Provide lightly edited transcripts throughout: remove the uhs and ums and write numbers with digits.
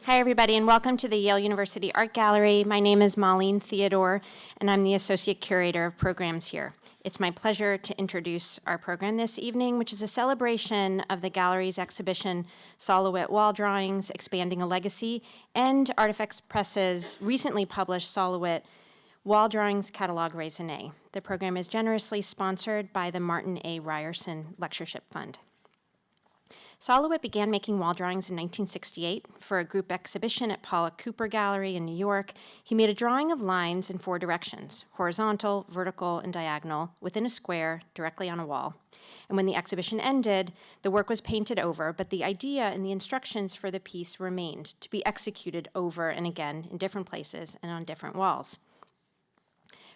Hi, everybody, and welcome to the Yale University Art Gallery. My name is Marlene Theodore, and I'm the Associate Curator of Programs here. It's my pleasure to introduce our program this evening, which is a celebration of the gallery's exhibition, Sol LeWitt Wall Drawings, Expanding a Legacy, and Artifex Press's recently published Sol LeWitt Wall Drawings, Catalogue, Raisonné. The program is generously sponsored by the Martin A. Ryerson Lectureship Fund. Sol LeWitt began making wall drawings in 1968 for a group exhibition at Paula Cooper Gallery in New York. He made a drawing of lines in 4 directions, horizontal, vertical, and diagonal, within a square, directly on a wall. And when the exhibition ended, the work was painted over, but the idea and the instructions for the piece remained to be executed over and again in different places and on different walls.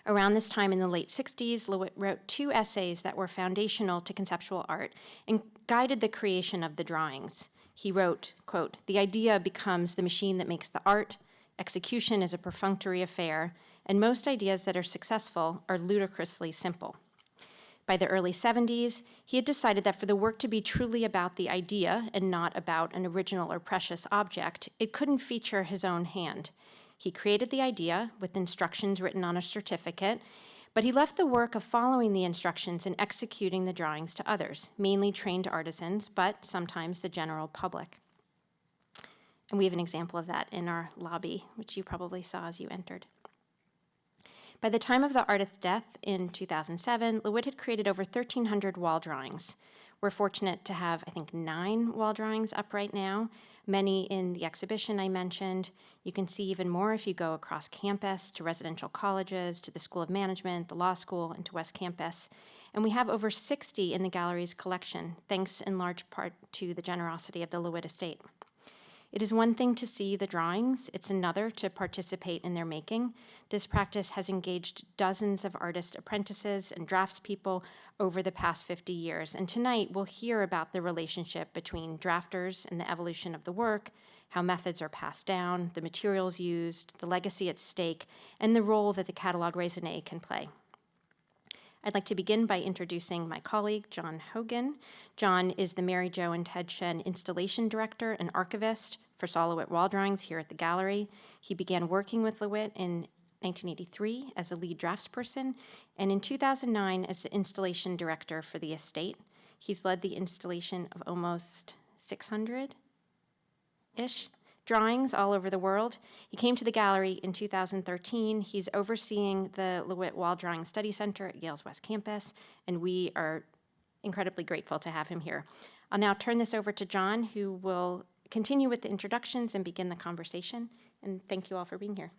Around this time in the late 60s, LeWitt wrote 2 essays that were foundational to conceptual art and guided the creation of the drawings. He wrote, quote, "The idea becomes the machine that makes the art, execution is a perfunctory affair, and most ideas that are successful are ludicrously simple." By the early 70s, he had decided that for the work to be truly about the idea and not about an original or precious object, it couldn't feature his own hand. He created the idea with instructions written on a certificate, but he left the work of following the instructions and executing the drawings to others, mainly trained artisans, but sometimes the general public. And we have an example of that in our lobby, which you probably saw as you entered. By the time of the artist's death in 2007, LeWitt had created over 1,300 wall drawings. We're fortunate to have, I think, 9 wall drawings up right now, many in the exhibition I mentioned. You can see even more if you go across campus to residential colleges, to the School of Management, the law school, and to West Campus. And we have over 60 in the gallery's collection, thanks in large part to the generosity of the LeWitt estate. It is one thing to see the drawings, it's another to participate in their making. This practice has engaged dozens of artist apprentices and draftspeople over the past 50 years, and tonight we'll hear about the relationship between drafters and the evolution of the work, how methods are passed down, the materials used, the legacy at stake, and the role that the Catalogue Raisonné can play. I'd like to begin by introducing my colleague, John Hogan. John is the Mary Jo and Ted Shen Installation Director and Archivist for Sol LeWitt Wall Drawings here at the gallery. He began working with LeWitt in 1983 as a lead draftsperson, and in 2009 as the Installation Director for the estate. He's led the installation of almost 600-ish drawings all over the world. He came to the gallery in 2013. He's overseeing the LeWitt Wall Drawing Study Center at Yale's West Campus, and we are incredibly grateful to have him here. I'll now turn this over to John, who will continue with the introductions and begin the conversation. And thank you all for being here.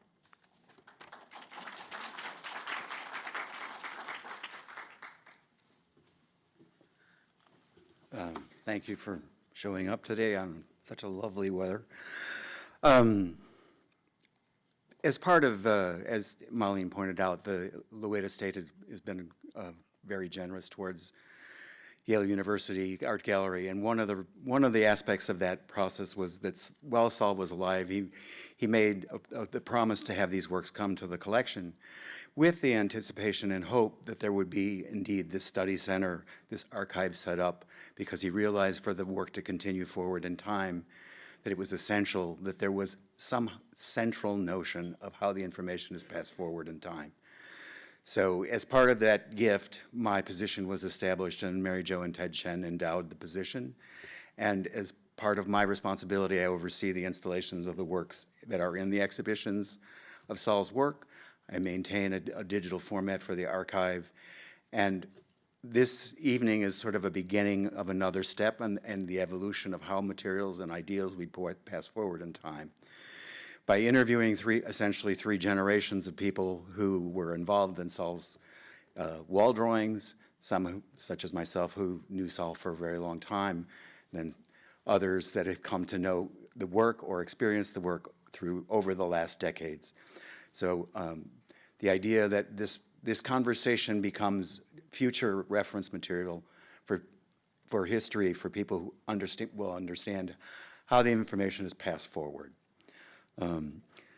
Thank you for showing up today on such a lovely weather. As part of, as Marlene pointed out, the LeWitt estate has been very generous towards Yale University Art Gallery, and one of the aspects of that process was that while Sol was alive, he made the promise to have these works come to the collection, with the anticipation and hope that there would be indeed this study center, this archive set up, because he realized for the work to continue forward in time, that it was essential that there was some central notion of how the information is passed forward in time. So as part of that gift, my position was established, and Mary Jo and Ted Shen endowed the position. And as part of my responsibility, I oversee the installations of the works that are in the exhibitions of Sol's work. I maintain a digital format for the archive. And this evening is sort of a beginning of another step and the evolution of how materials and ideals we pass forward in time. By interviewing essentially three generations of people who were involved in Sol's wall drawings, some such as myself who knew Sol for a very long time, then others that have come to know the work or experienced the work over the last decades. So the idea that this conversation becomes future reference material for history, for people who will understand how the information is passed forward.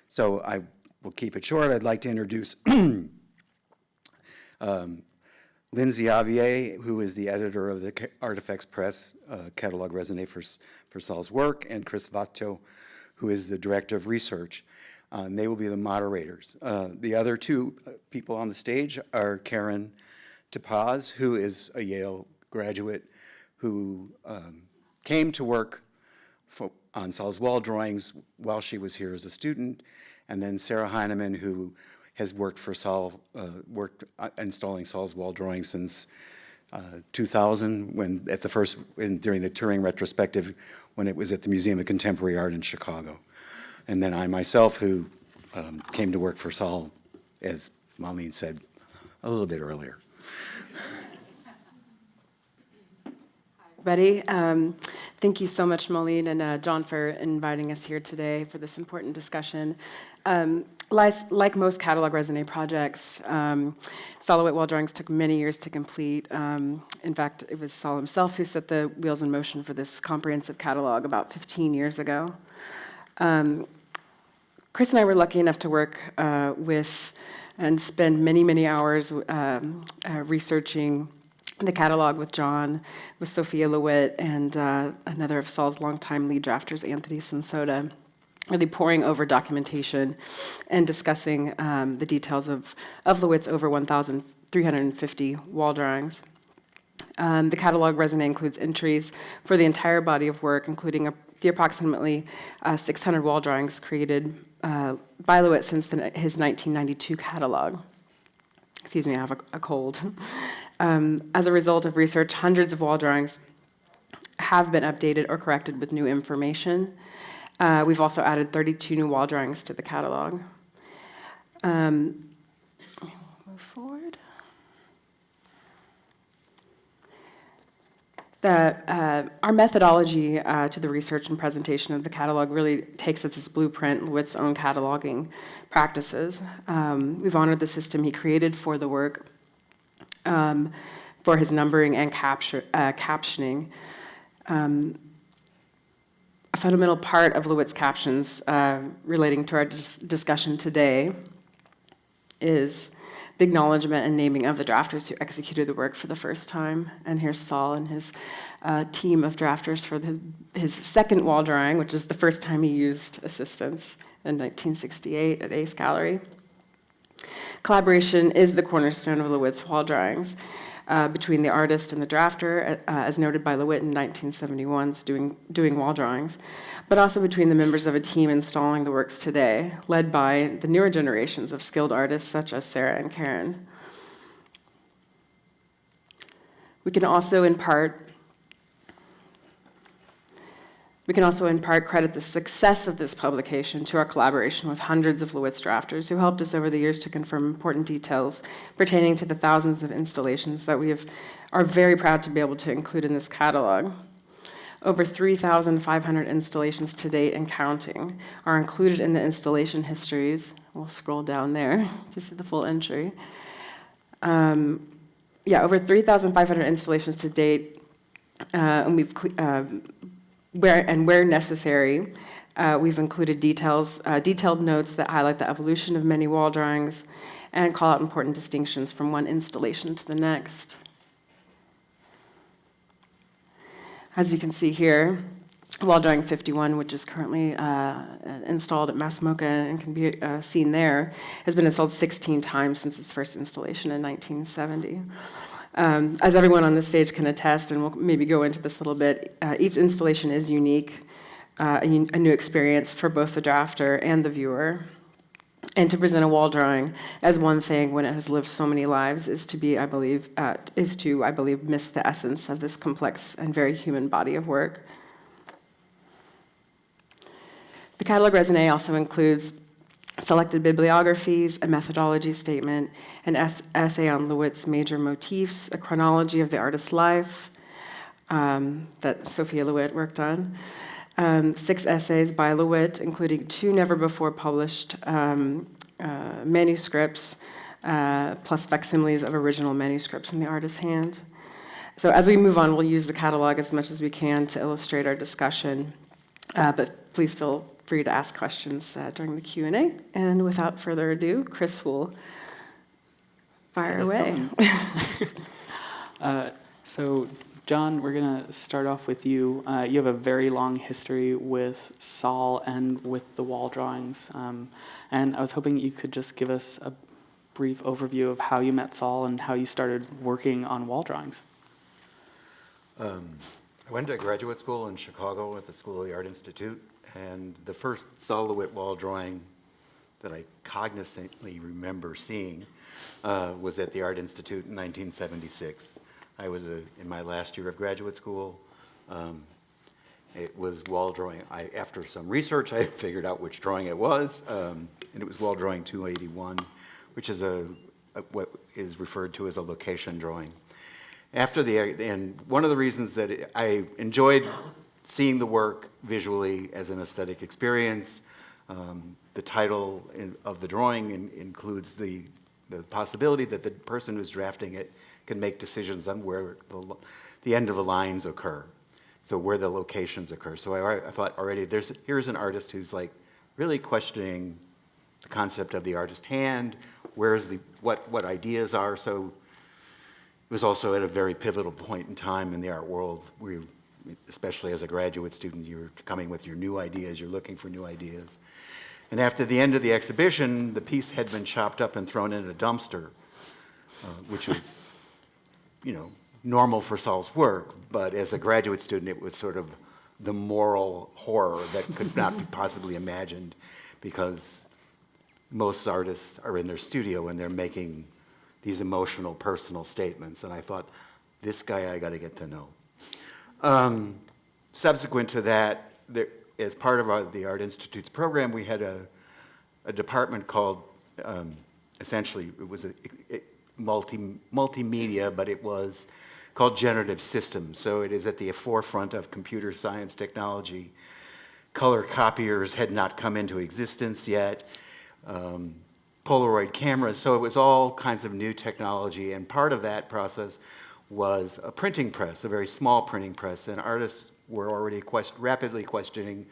So I will keep it short. I'd like to introduce Lindsay Aveilhé, who is the editor of the Artifex Press Catalogue Raisonné for Sol's work, and Chris Vacchio, who is the Director of Research. And they will be the moderators. The other two people on the stage are Karen Tepaz, who is a Yale graduate who came to work on Sol's wall drawings while she was here as a student, and then Sarah Heinemann, who has worked for Sol, installing Sol's wall drawings since 2000, when at the first, during the touring retrospective, when it was at the Museum of Contemporary Art in Chicago. And then I myself, who came to work for Sol, as Marlene said, a little bit earlier. Everybody, thank you so much, Marlene and John, for inviting us here today for this important discussion. Like most Catalogue Raisonné projects, Sol LeWitt Wall Drawings took many years to complete. In fact, it was Sol himself who set the wheels in motion for this comprehensive catalog about 15 years ago. Chris and I were lucky enough to work with and spend many, many hours researching the catalog with John, with Sophia LeWitt, and another of Sol's longtime lead drafters, Anthony Sansoda, really poring over documentation and discussing the details of LeWitt's over 1,350 wall drawings. The catalog Raisonné includes entries for the entire body of work, including the approximately 600 wall drawings created by LeWitt since his 1992 catalog. Excuse me, I have a cold. As a result of research, hundreds of wall drawings have been updated or corrected with new information. We've also added 32 new wall drawings to the catalog. Move forward. Our methodology to the research and presentation of the catalog really takes as its blueprint LeWitt's own cataloging practices. We've honored the system he created for the work, for his numbering and captioning. A fundamental part of LeWitt's captions relating to our discussion today is the acknowledgement and naming of the drafters who executed the work for the first time. And here's Sol and his team of drafters for his second wall drawing, which is the first time he used assistants in 1968 at Ace Gallery. Collaboration is the cornerstone of LeWitt's wall drawings between the artist and the drafter, as noted by LeWitt in 1971's doing wall drawings, but also between the members of a team installing the works today, led by the newer generations of skilled artists such as Sarah and Karen. We can also in part credit the success of this publication to our collaboration with hundreds of LeWitt's drafters who helped us over the years to confirm important details pertaining to the thousands of installations that we are very proud to be able to include in this catalog. Over 3,500 installations to date and counting are included in the installation histories. We'll scroll down there to see the full entry. Over 3,500 installations to date, and we've where necessary, we've included detailed notes that highlight the evolution of many wall drawings and call out important distinctions from one installation to the next. As you can see here, wall drawing 51, which is currently installed at Massimoca and can be seen there, has been installed 16 times since its first installation in 1970. As everyone on this stage can attest, and we'll maybe go into this a little bit, each installation is unique, a new experience for both the drafter and the viewer. And to present a wall drawing as one thing when it has lived so many lives is to, I believe, miss the essence of this complex and very human body of work. The Catalogue Raisonné also includes selected bibliographies, a methodology statement, an essay on LeWitt's major motifs, a chronology of the artist's life that Sophia LeWitt worked on, 6 essays by LeWitt, including 2 never-before-published manuscripts, plus facsimiles of original manuscripts in the artist's hand. So as we move on, we'll use the catalog as much as we can to illustrate our discussion, but please feel free to ask questions during the Q&A. And without further ado, Chris will fire away. So John, we're going to start off with you. You have a very long history with Sol and with the wall drawings. And I was hoping you could just give us a brief overview of how you met Sol and how you started working on wall drawings. I went to graduate school in Chicago at the School of the Art Institute, and the first Sol LeWitt Wall drawing that I cognizantly remember seeing was at the Art Institute in 1976. I was in my last year of graduate school. It was wall drawing. After some research, I figured out which drawing it was, and it was wall drawing 281, which is what is referred to as a location drawing. And one of the reasons that I enjoyed seeing the work visually as an aesthetic experience, the title of the drawing includes the possibility that the person who's drafting it can make decisions on where the end of the lines occur, so where the locations occur. So I thought already here's an artist who's like really questioning the concept of the artist hand, what ideas are. So it was also at a very pivotal point in time in the art world, where especially as a graduate student, you're coming with your new ideas, you're looking for new ideas. And after the end of the exhibition, the piece had been chopped up and thrown in a dumpster, which was, normal for Sol's work, but as a graduate student, it was sort of the moral horror that could not be possibly imagined, because most artists are in their studio and they're making these emotional, personal statements. And I thought, this guy I got to get to know. Subsequent to that, as part of the Art Institute's program, we had a department called, essentially, it was a multimedia, but it was called Generative Systems. So it is at the forefront of computer science technology. Color copiers had not come into existence yet. Polaroid cameras, so it was all kinds of new technology, and part of that process was a printing press, a very small printing press, and artists were already rapidly questioning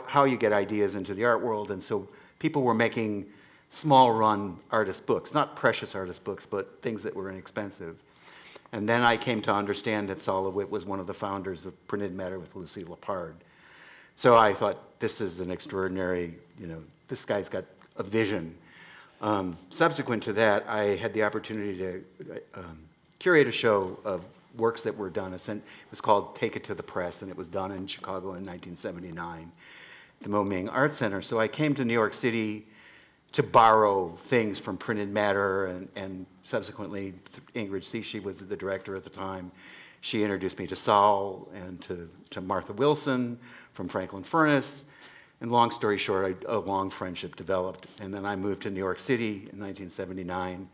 how you get ideas into the art world, and so people were making small-run artist books, not precious artist books, but things that were inexpensive. And then I came to understand that Sol LeWitt was one of the founders of Printed Matter with Lucy Lepard. So I thought, this is an extraordinary, this guy's got a vision. Subsequent to that, I had the opportunity to curate a show of works that were done. It was called Take It to the Press, and it was done in Chicago in 1979 at the Moming Art Center. So I came to New York City to borrow things from Printed Matter, and subsequently Ingrid Cichy was the director at the time. She introduced me to Sol and to Martha Wilson from Franklin Furnace. And long story short, a long friendship developed. And then I moved to New York City in 1979.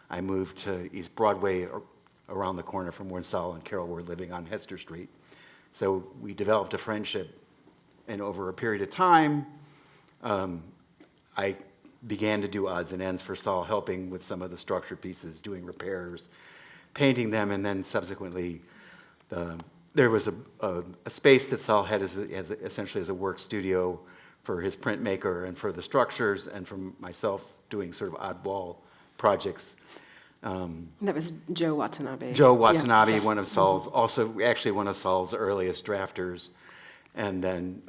I moved to East Broadway, around the corner from where Sol and Carol were living on Hester Street. So we developed a friendship. And over a period of time, I began to do odds and ends for Sol, helping with some of the structure pieces, doing repairs, painting them, and then subsequently there was a space that Sol had essentially as a work studio for his printmaker and for the structures, and for myself doing sort of oddball projects. That was Joe Watanabe. Joe Watanabe, Yeah. one of Sol's, also actually one of Sol's earliest drafters, and then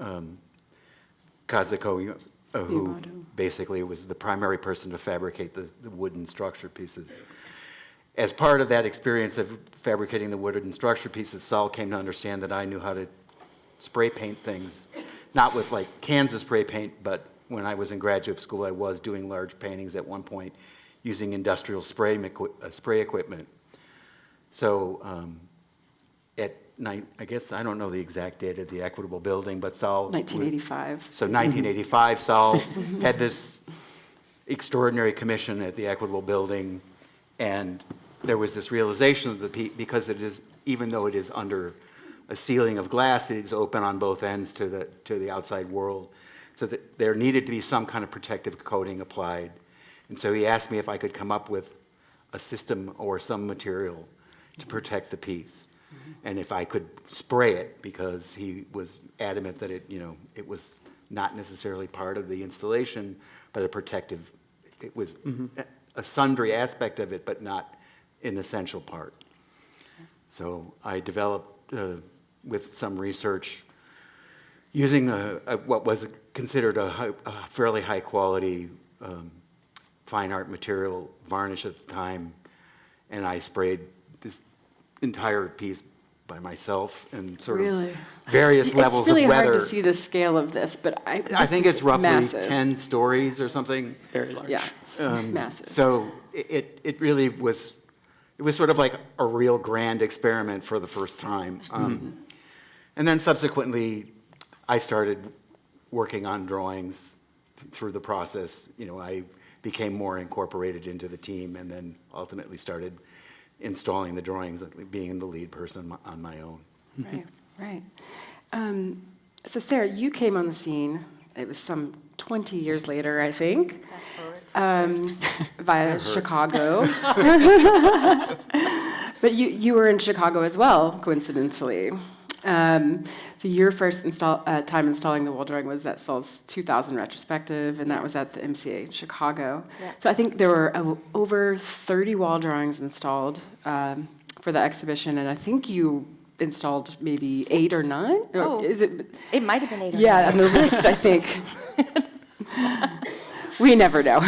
Kazuko, who Yamato. basically was the primary person to fabricate the wooden structure pieces. As part of that experience of fabricating the wooden structure pieces, Sol came to understand that I knew how to spray paint things, not with like cans of spray paint, but when I was in graduate school, I was doing large paintings at one point using industrial spray equipment. So I guess I don't know the exact date of the Equitable Building, but Sol... 1985. So 1985, Sol had this extraordinary commission at the Equitable Building, and there was this realization of because it is, even though it is under a ceiling of glass, it is open on both ends to the outside world, so that there needed to be some kind of protective coating applied. And so he asked me if I could come up with a system or some material to protect the piece. And if I could spray it, because he was adamant that it was not necessarily part of the installation, but a protective, it was a sundry aspect of it, but not an essential part. So I developed, with some research, using what was considered a fairly high-quality fine art material varnish at the time, and I sprayed this entire piece by myself and sort Really? of various levels It's really of weather. hard to see the scale of this, but I think it's roughly massive. 10 stories or something. Very large. Yeah, massive. So it really was, it was sort of like a real grand experiment for the first time. And then subsequently, I started working on drawings through the process. You know, I became more incorporated into the team and then ultimately started installing the drawings, being the lead person on my own. Right, right. So Sarah, you came on the scene, it was some 20 years later, I think, via Chicago. But you were in Chicago as well, coincidentally. So your first time installing the wall drawing was at Sol's 2000 retrospective, and that was at the MCA in Chicago. Yeah. So I think there were over 30 wall drawings installed for the exhibition, and I think you installed maybe 8 or 9? Oh, Is it? It might have been 8 or 9. Yeah, on the list, I think. We never know.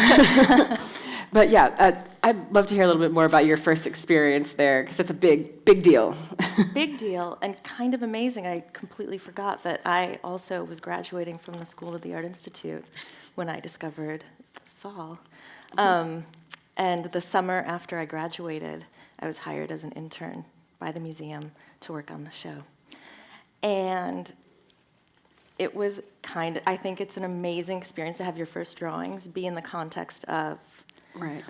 But yeah, I'd love to hear a little bit more about your first experience there, because it's a big deal. Big deal, and kind of amazing. I completely forgot that I also was graduating from the School of the Art Institute when I discovered Sol. And the summer after I graduated, I was hired as an intern by the museum to work on the show. And it was I think it's an amazing experience to have your first drawings be in the context of Right.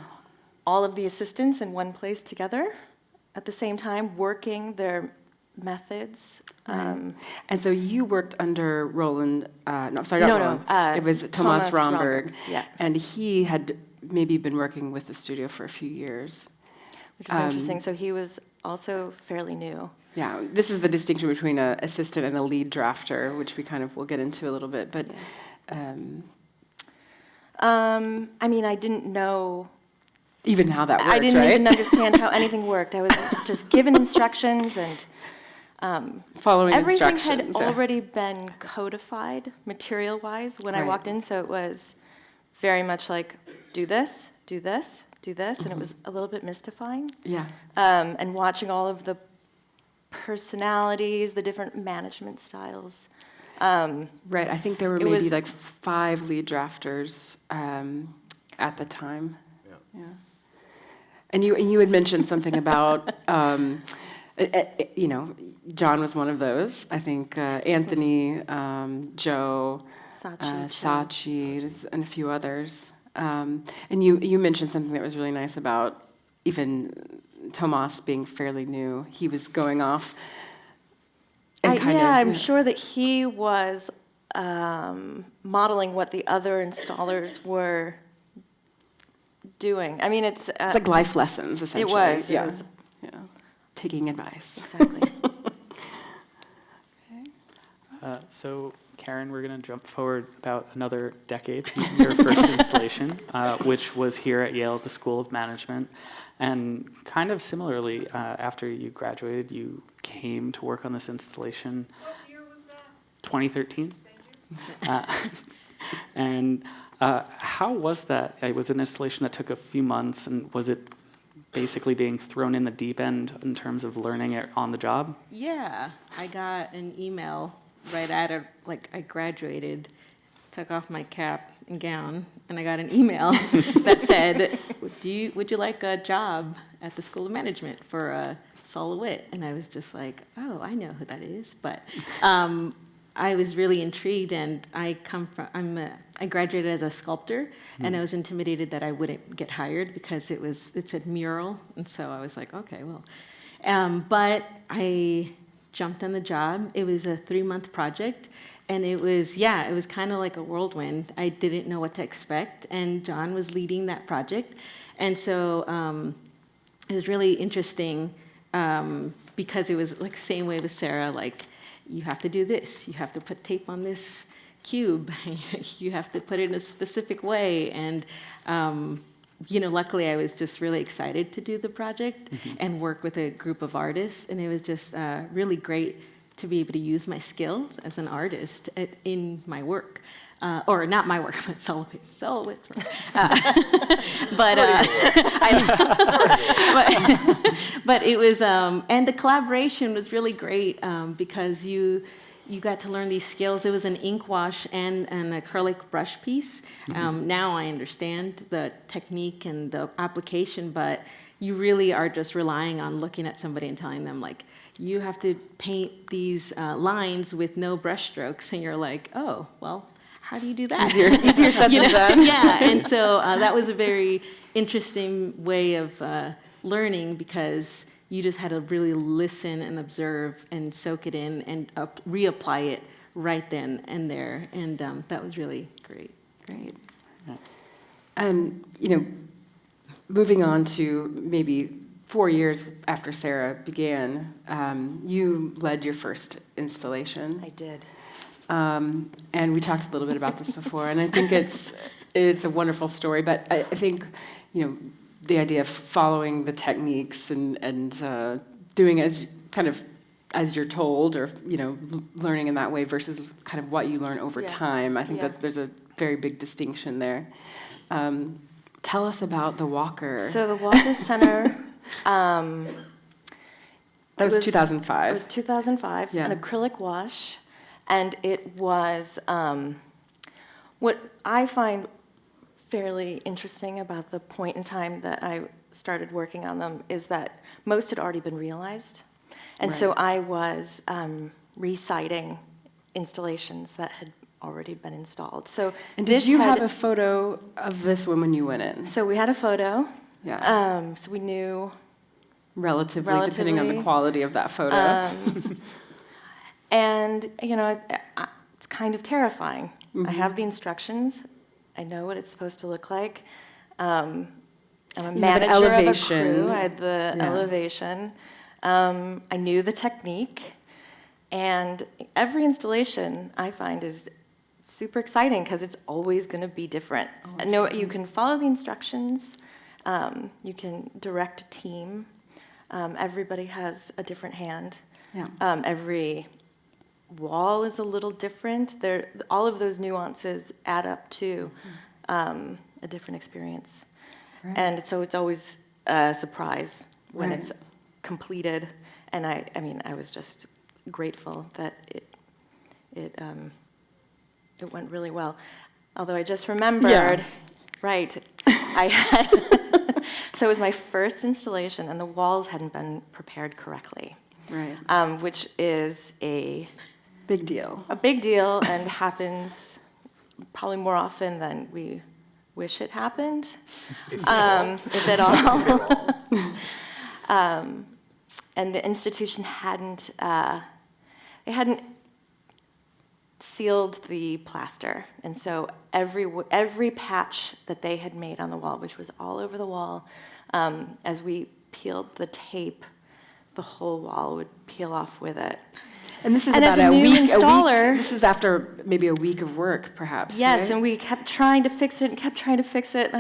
all of the assistants in one place together at the same time, working their methods. And so you worked under Roland, no, sorry, No, not no, Roland. It was Thomas Thomas Romberg. Romberg, yeah. And he had maybe been working with the studio for a few years. Which is interesting. So he was also fairly new. Yeah, this is the distinction between an assistant and a lead drafter, which we kind of will get into a little bit. But I mean, I didn't know. even how that worked, I didn't right? even understand how anything worked. I was just given instructions, and Following everything instructions. had already been codified material-wise when I Right. walked in. So it was very much like, do this, do this, do this, and it was a little bit mystifying. Yeah. And watching all of the personalities, the different management styles. Right, I think there were It maybe was- like 5 lead drafters at the time. Yeah. And you had mentioned something about, you know, John was one of those. I think Anthony, Joe, Sachi, and a few others. And you mentioned something that was really nice about even Tomas being fairly new. He was going off. And I'm sure that he was modeling what the other installers were doing. I mean, it's like life lessons, essentially. was, it Yeah. was. Yeah. Taking advice. Exactly. So, Karen, we're going to jump forward about another decade to your first installation, which was here at Yale at the School of Management. And kind of similarly, after you graduated, you came to work on this installation. What year was that? 2013. Thank you. And how was that? It was an installation that took a few months, and was it basically being thrown in the deep end in terms of learning it on the job? Yeah, I got an email right after, like, I graduated, took off my cap and gown, and I got an email that said, would you like a job at the School of Management for Sol LeWitt? And I was just like, oh, I know who that is. But I was really intrigued, and I graduated as a sculptor, and I was intimidated that I wouldn't get hired because it said mural, and so I was like, okay, well. But I jumped on the job. It was a 3-month project, and it was kind of like a whirlwind. I didn't know what to expect, and John was leading that project, and so it was really interesting because it was like same way with Sarah, like, you have to do this, you have to put tape on this cube, you have to put it in a specific way, and luckily I was just really excited to do the project and work with a group of artists, and it was just really great to be able to use my skills as an artist in my work. Or not my work, but Sol LeWitt's work. But it was, and the collaboration was really great because you got to learn these skills. It was an ink wash and an acrylic brush piece. Now I understand the technique and the application, but you really are just relying on looking at somebody and telling them, like, you have to paint these lines with no brush strokes, and you're like, oh, well, how do you do that? Easier said than done. Yeah, and so that was a very interesting way of learning, because you just had to really listen and observe and soak it in and reapply it right then and there, and that was really great. Great. Yes. Moving on to maybe 4 years after Sarah began, you led your first installation. I did. And we talked a little bit about this before, and I think it's a wonderful story. But I think, the idea of following the techniques and doing as you're told, or learning in that way versus kind of what you learn over time. I think that there's a very big distinction there. Tell us about the Walker. So the Walker Center. That was 2005. It was 2005, Yeah. an acrylic wash. And it was, what I find fairly interesting about the point in time that I started working on them is that most had already been realized. And so I was reciting installations that had already been installed. So And did you have a photo of this when you went in? So we had a photo. Yeah. So we knew relatively, depending on the quality of that photo. And, it's kind of terrifying. I have the instructions. I know what it's supposed to look like. I'm a manager of a crew. I had the elevation. I knew the technique. And every installation, I find, is super exciting because it's always going to be different. You can follow the instructions. You can direct a team. Everybody has a different hand. Yeah. Every wall is a little different. All of those nuances add up to a different experience. Right. And so it's always a surprise when Right. it's completed. And I was just grateful that it went really well. Although I just remembered, right, I had, so it was my first installation and the walls hadn't been prepared correctly. Right. Which is a Big deal. big deal and happens probably more often than we wish it happened, if at all. And the institution hadn't sealed the plaster, and so every patch that they had made on the wall, which was all over the wall, as we peeled the tape, the whole wall would peel off with it. And this is And about as a new week. installer- This was after maybe a week of work, perhaps. Yes, right? and we kept trying to fix it and kept trying to fix it.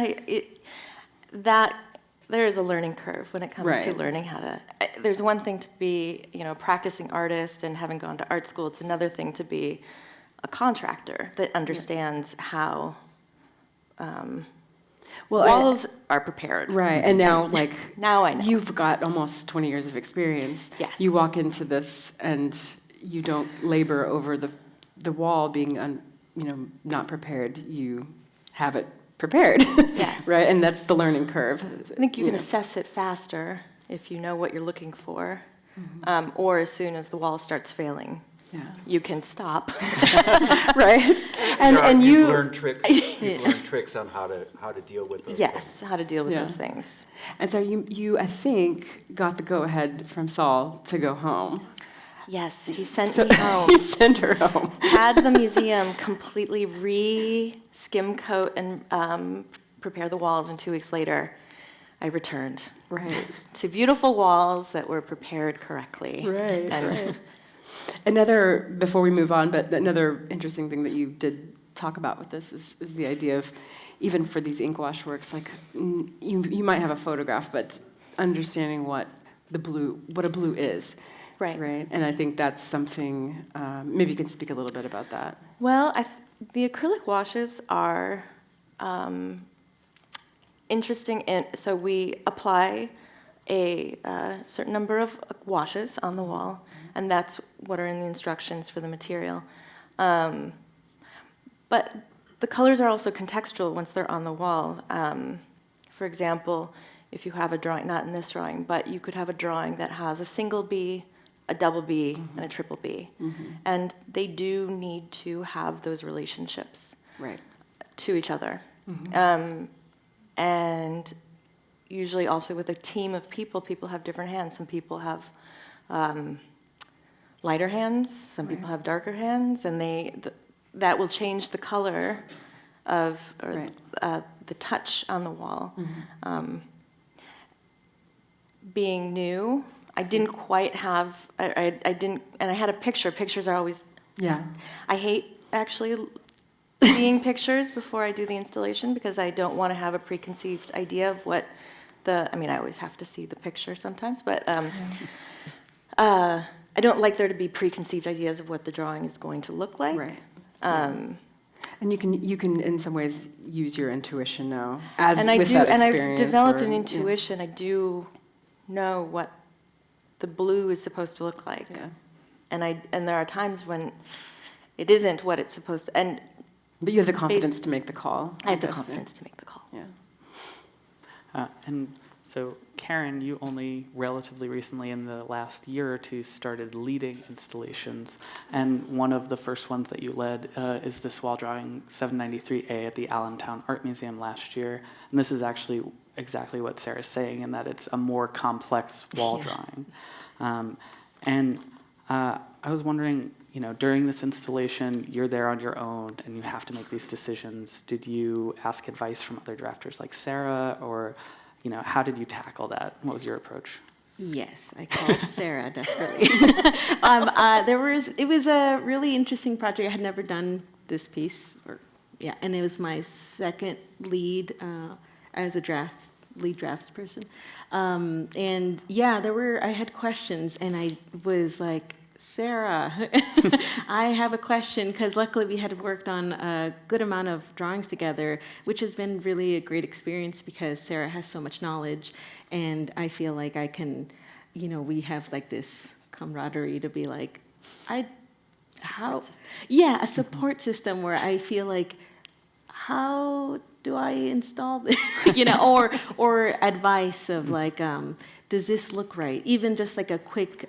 There is a learning curve when it comes to Right. learning how to. There's one thing to be, a practicing artist and having gone to art school. It's another thing to be a contractor that understands how walls are prepared. Right, and now, Now I know. you've got almost 20 years of experience. Yes. You walk into this, and you don't labor over the wall being, not prepared. You have it prepared. Yes. Right, and that's the learning curve. I think you can assess it faster if you know what you're looking for, or as soon as the wall starts failing. Yeah. You can stop. Right, and you've you learned tricks. You've learned tricks on how to deal with those. Yes, how to deal with Yeah. those things. And so you, I think, got the go-ahead from Sol to go home. Yes, he sent me home. He sent her home. Had the museum completely re-skim coat and prepare the walls, and 2 weeks later, I returned. Right. To beautiful walls that were prepared correctly. Right, And before we move on, but another interesting thing that you did talk about with this is the idea of, even for these ink wash works, like you might have a photograph, but understanding what a blue is. Right. And I think that's something, maybe you can speak a little bit about that. Well, the acrylic washes are interesting. So we apply a certain number of washes on the wall, and that's what are in the instructions for the material. But the colors are also contextual once they're on the wall. For example, if you have a drawing, not in this drawing, but you could have a drawing that has a single B, a double B, and a triple B. And they do need to have those relationships to each other. And usually also with a team of people have different hands. Some people have lighter hands, some people have darker hands, and that will change the color of the touch on the wall. Being new, I didn't quite have, I didn't, and I had a picture. Pictures are always, I hate actually seeing pictures before I do the installation because I don't want to have a preconceived idea of what I always have to see the picture sometimes, but I don't like there to be preconceived ideas of what the drawing is going to look like. And you can in some ways use your intuition now, I've developed an intuition. I do know what the blue is supposed to look like, and there are times when it isn't what it's supposed to. But you have the confidence to make the call. I have the confidence to make the call. And so, Karen, you only relatively recently, in the last year or two, started leading installations. And one of the first ones that you led is this wall drawing 793A at the Allentown Art Museum last year. And this is actually exactly what Sarah's saying, in that it's a more complex wall drawing. I was wondering, during this installation, you're there on your own and you have to make these decisions. Did you ask advice from other drafters like Sarah, or, how did you tackle that? What was your approach? Yes, I called Sarah desperately. It was a really interesting project. I had never done this piece, and it was my second lead as a lead draftsperson. I had questions, and I was like, Sarah, I have a question, because luckily we had worked on a good amount of drawings together, which has been really a great experience because Sarah has so much knowledge, and I feel like I can, we have like this camaraderie to be like, a support system where I feel like, how do I install this, or advice of like, does this look right? Even just like a quick,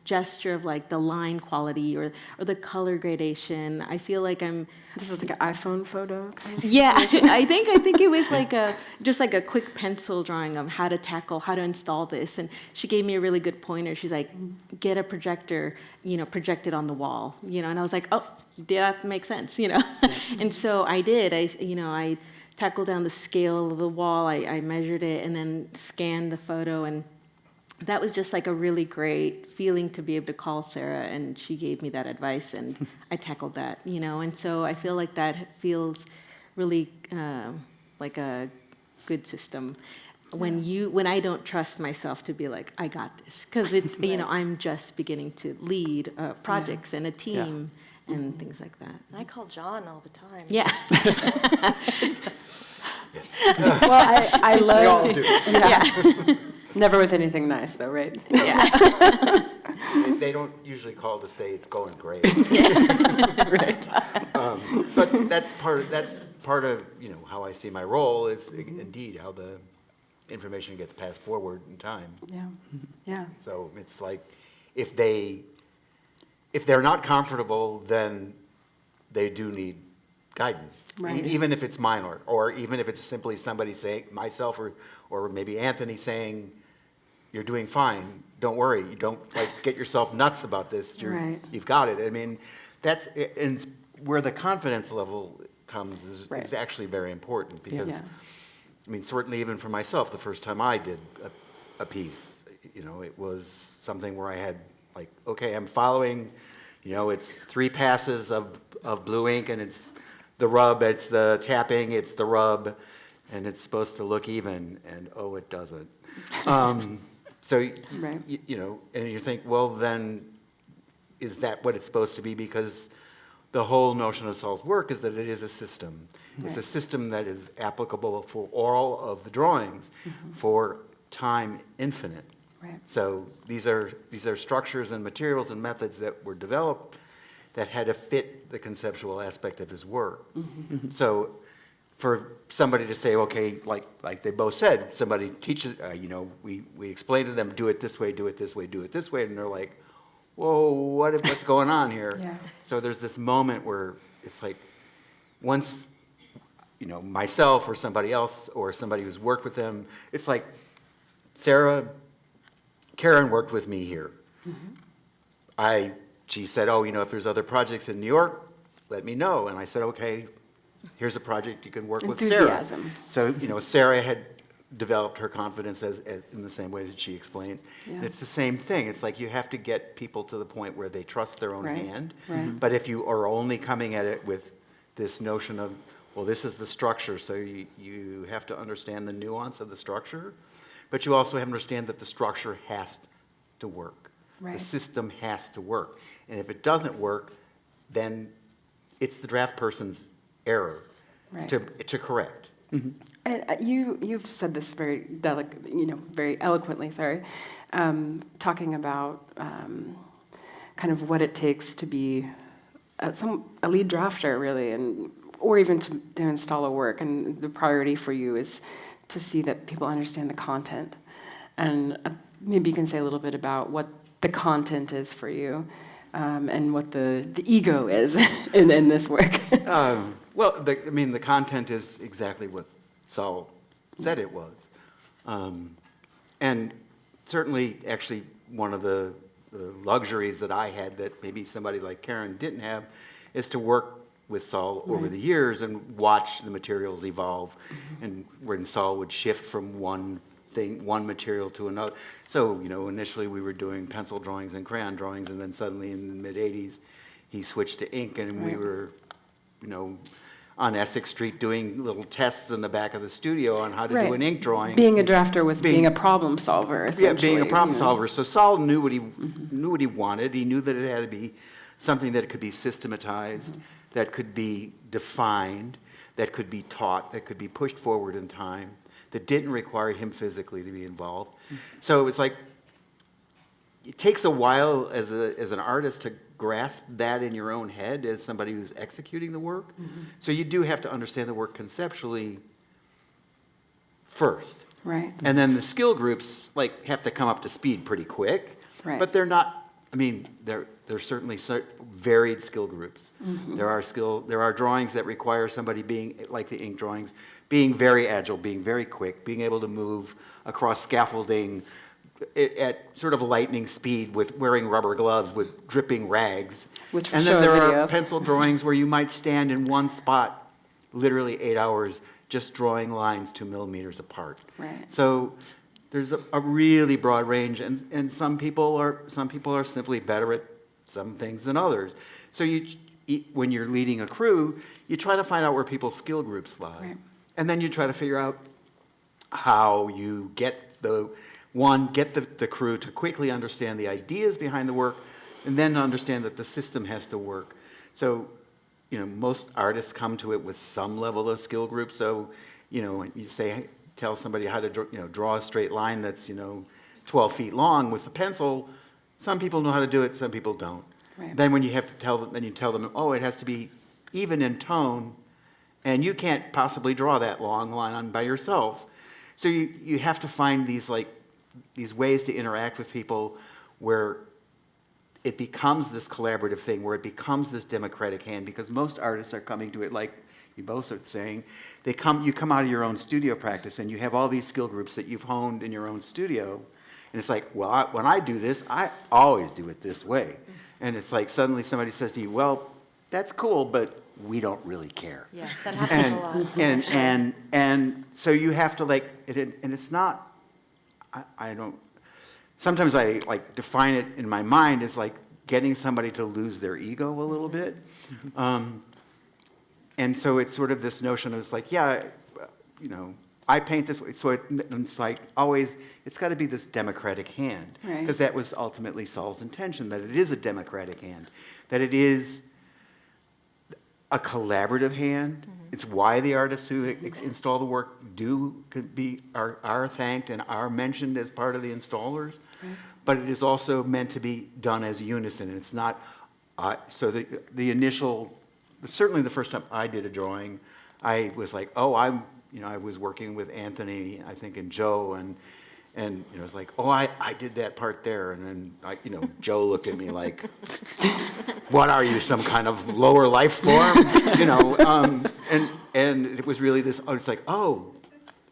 gesture of like the line quality or the color gradation. I feel like This is like an iPhone photo. Kind of I think it was like just like a quick pencil drawing of how to install this, and she gave me a really good pointer. She's like, get a projector, project it on the wall, and I was like, oh, that makes sense, and so I did. I tackled down the scale of the wall. I measured it and then scanned the photo, and that was just like a really great feeling to be able to call Sarah, and she gave me that advice, and I tackled that, and so I feel like that feels really like a good system when I don't trust myself to be like, I got this, because I'm just beginning to lead projects and a team and things like that. And I call John all the time. Yeah. Well, I love. We all do. Never with anything nice, though, right? They don't usually call to say it's going great. Right. But that's part of how I see my role is indeed how the information gets passed forward in time. Yeah. So it's like if they're not comfortable, then they do need guidance, even if it's minor, or even if it's simply somebody saying, myself or maybe Anthony saying, you're doing fine, don't worry, you don't get yourself nuts about this, you've got it. I mean, that's and where the confidence level comes is actually very important, because certainly even for myself, the first time I did a piece, it was something where I had okay, I'm following, it's 3 passes of blue ink, and it's the rub, it's the tapping, it's the rub, and it's supposed to look even, and oh, it doesn't. So, Right. you know, and you think, well, then, is that what it's supposed to be? Because the whole notion of Sol's work is that it is a system. It's a system that is applicable for all of the drawings for time infinite. Right. So these are structures and materials and methods that were developed that had to fit the conceptual aspect of his work. So for somebody to say, okay, like they both said, somebody teaches, you know, we explain to them, do it this way, do it this way, do it this way, and they're like, whoa, what's going on here? Yeah. So there's this moment where it's like, once, you know, myself or somebody else or somebody who's worked with them, it's like, Karen worked with me here. She said, oh, you know, if there's other projects in New York, let me know. And I said, okay, here's a project you can work with Sarah. Enthusiasm. So, you know, Sarah had developed her confidence as in the same way that she explains. Yeah. It's the same thing. It's like you have to get people to the point where they trust their own Right, hand. right. But if you are only coming at it with this notion of, well, this is the structure, so you have to understand the nuance of the structure, but you also have to understand that the structure has to work. Right. The system has to work. And if it doesn't work, then it's the draft person's error Right. to correct. And you've said this very very eloquently. Sorry, talking about kind of what it takes to be a lead drafter, really, or even to install a work. And the priority for you is to see that people understand the content. And maybe you can say a little bit about what the content is for you, and what the ego is in this work. Well, the content is exactly what Sol said it was. And certainly, actually, one of the luxuries that I had that maybe somebody like Karen didn't have is to work with Sol over the years and watch the materials evolve, and when Sol would shift from one material to another. So, you know, initially we were doing pencil drawings and crayon drawings, and then suddenly in the mid-'80s, he switched to ink, and we were, you know, on Essex Street doing little tests in the back of the studio on how to do an ink drawing. Being a drafter was being a problem solver, essentially. Yeah, being a problem solver. So Sol knew what he wanted. He knew that it had to be something that could be systematized, that could be defined, that could be taught, that could be pushed forward in time, that didn't require him physically to be involved. So it's like, it takes a while as an artist to grasp that in your own head as somebody who's executing the work. So you do have to understand the work conceptually first. Right. And then the skill groups have to come up to speed pretty quick. Right. But they're not, they're certainly varied skill groups. There are drawings that require somebody being, like the ink drawings, being very agile, being very quick, being able to move across scaffolding at sort of lightning speed with wearing rubber gloves with dripping rags. Which we'll and show then a there video are of. pencil drawings where you might stand in one spot literally 8 hours just drawing lines 2 millimeters apart. Right. So there's a really broad range, and some people are simply better at some things than others. So when you're leading a crew, you try to find out where people's skill groups lie. Right. And then you try to figure out how you get the crew to quickly understand the ideas behind the work, and then understand that the system has to work. So, you know, most artists come to it with some level of skill group. So, you know, you tell somebody how to draw a straight line that's 12 feet long with a pencil. Some people know how to do it, some people don't. Right. Then when you have to tell them, then you tell them, oh, it has to be even in tone, and you can't possibly draw that long line by yourself. So you have to find these ways to interact with people where it becomes this collaborative thing, where it becomes this democratic hand, because most artists are coming to it like you both are saying. You come out of your own studio practice, and you have all these skill groups that you've honed in your own studio, and it's like, well, when I do this, I always do it this way. And it's like suddenly somebody says to you, well, that's cool, but we don't really care. Yeah, that happens a lot. And so you have to and it's not, I don't, sometimes I define it in my mind as getting somebody to lose their ego a little bit. and so it's sort of this notion of, it's like, yeah, you know, I paint this way, so it's like always, it's got to be this democratic hand. Right. Because that was ultimately Sol's intention, that it is a democratic hand, that it is a collaborative hand. It's why the artists who install the work are thanked and are mentioned as part of the installers. But it is also meant to be done as unison. It's not, so the initial, certainly the first time I did a drawing, I was like, oh, I was working with Anthony, I think, and Joe, and you know, it's like, oh, I did that part there, and then Joe looked at me like, what are you, some kind of lower life form, you know? And it was really this. It's like, oh,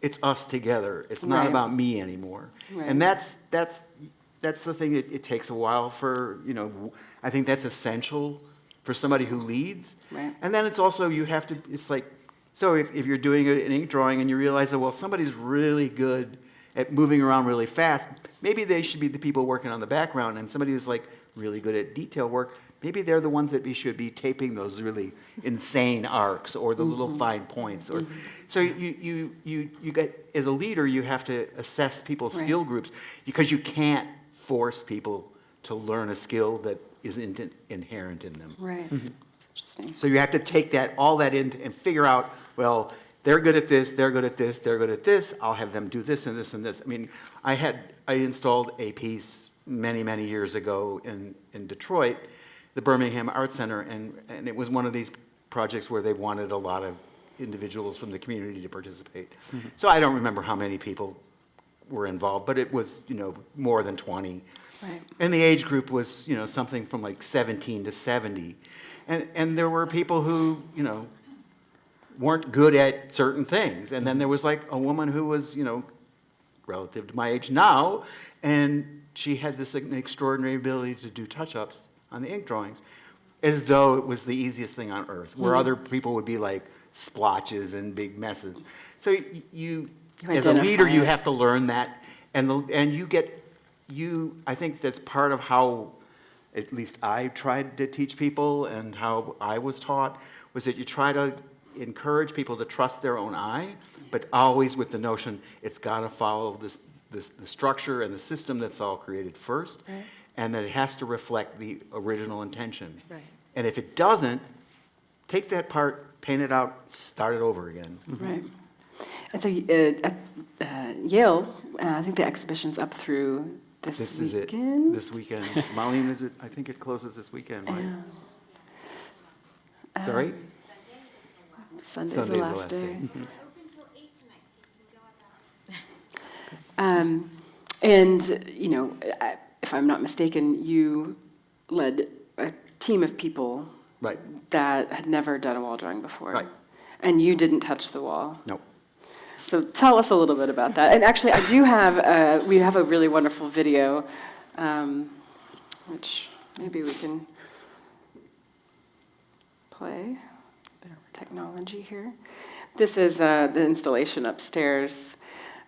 it's us together. It's not Right. about me anymore. Right. And that's the thing. It takes a while for, you know. I think that's essential for somebody who leads. Right. And then it's also, you have to. It's like, so if you're doing an ink drawing and you realize that, well, somebody's really good at moving around really fast, maybe they should be the people working on the background, and somebody who's like really good at detail work, maybe they're the ones that should be taping those really insane arcs or the little fine points. Or so you get, as a leader, you have to assess people's Right. skill groups, because you can't force people to learn a skill that isn't inherent in them. Right. Interesting. So you have to take all that in and figure out, well, they're good at this, they're good at this, they're good at this, I'll have them do this and this and this. I mean, I installed a piece many, many years ago in Detroit, the Birmingham Art Center, and it was one of these projects where they wanted a lot of individuals from the community to participate. So I don't remember how many people were involved, but it was, you know, more than 20. Right. And the age group was, you know, something from like 17 to 70. And there were people who, you know, weren't good at certain things. And then there was like a woman who was, you know, relative to my age now, and she had this extraordinary ability to do touch-ups on the ink drawings as though it was the easiest thing on earth, where other people would be like splotches and big messes. So you as a leader, you have to learn that, and I think that's part of how, at least I tried to teach people and how I was taught, was that you try to encourage people to trust their own eye, but always with the notion it's got to follow the structure and the system that's all created first, Right. and that it has to reflect the original intention. Right. And if it doesn't, take that part, paint it out, start it over again. Right. And so at Yale, I think the exhibition's up through this Is it, weekend. this weekend. Marlene, is it? I think it closes this weekend, right? Sorry? Sunday's Sunday's the last day. Open till 8 tonight, so you can go out that. And, you know, if I'm not mistaken, you led a team of people Right. that had never done a wall drawing before. Right. And you didn't touch the wall. Nope. So tell us a little bit about that. And actually, I do have, we have a really wonderful video, which maybe we can play. Technology here. This is the installation upstairs.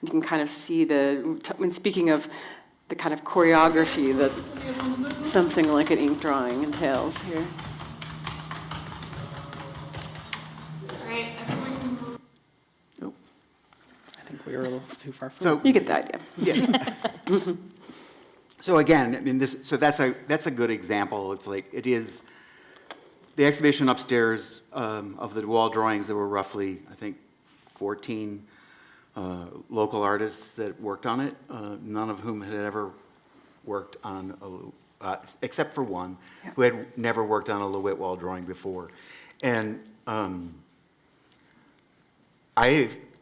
You can kind of see when speaking of the kind of choreography that something like an ink drawing entails here. Oh, I think we were a little too far So, forward. You get the idea. yeah. So again, I mean, that's a good example. It's like, it is, the exhibition upstairs of the wall drawings, there were roughly, I think, 14 local artists that worked on it, none of whom had ever worked on, except for one, who had never worked on a LeWitt Wall drawing before. And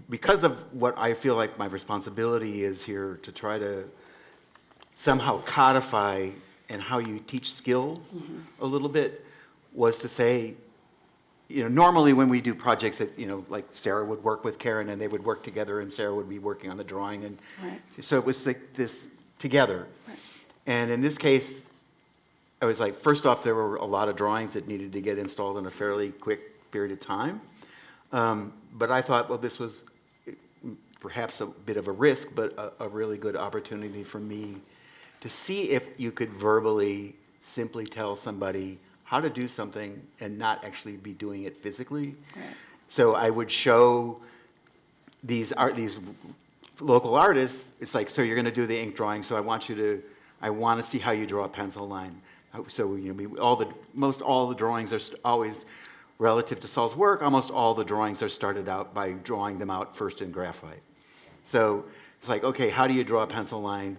because of what I feel like my responsibility is here to try to somehow codify and how you teach skills a little bit, was to say, you know, normally when we do projects that, you know, like Sarah would work with Karen and they would work together and Sarah would be working on the drawing, and Right. so it was like this together. Right. And in this case, I was like, first off, there were a lot of drawings that needed to get installed in a fairly quick period of time. But I thought, well, this was perhaps a bit of a risk, but a really good opportunity for me to see if you could verbally simply tell somebody how to do something and not actually be doing it physically. Right. So I would show these local artists, it's like, so you're going to do the ink drawing, so I want to see how you draw a pencil line. So, you know, almost all the drawings are always, relative to Sol's work, almost all the drawings are started out by drawing them out first in graphite. So it's like, okay, how do you draw a pencil line?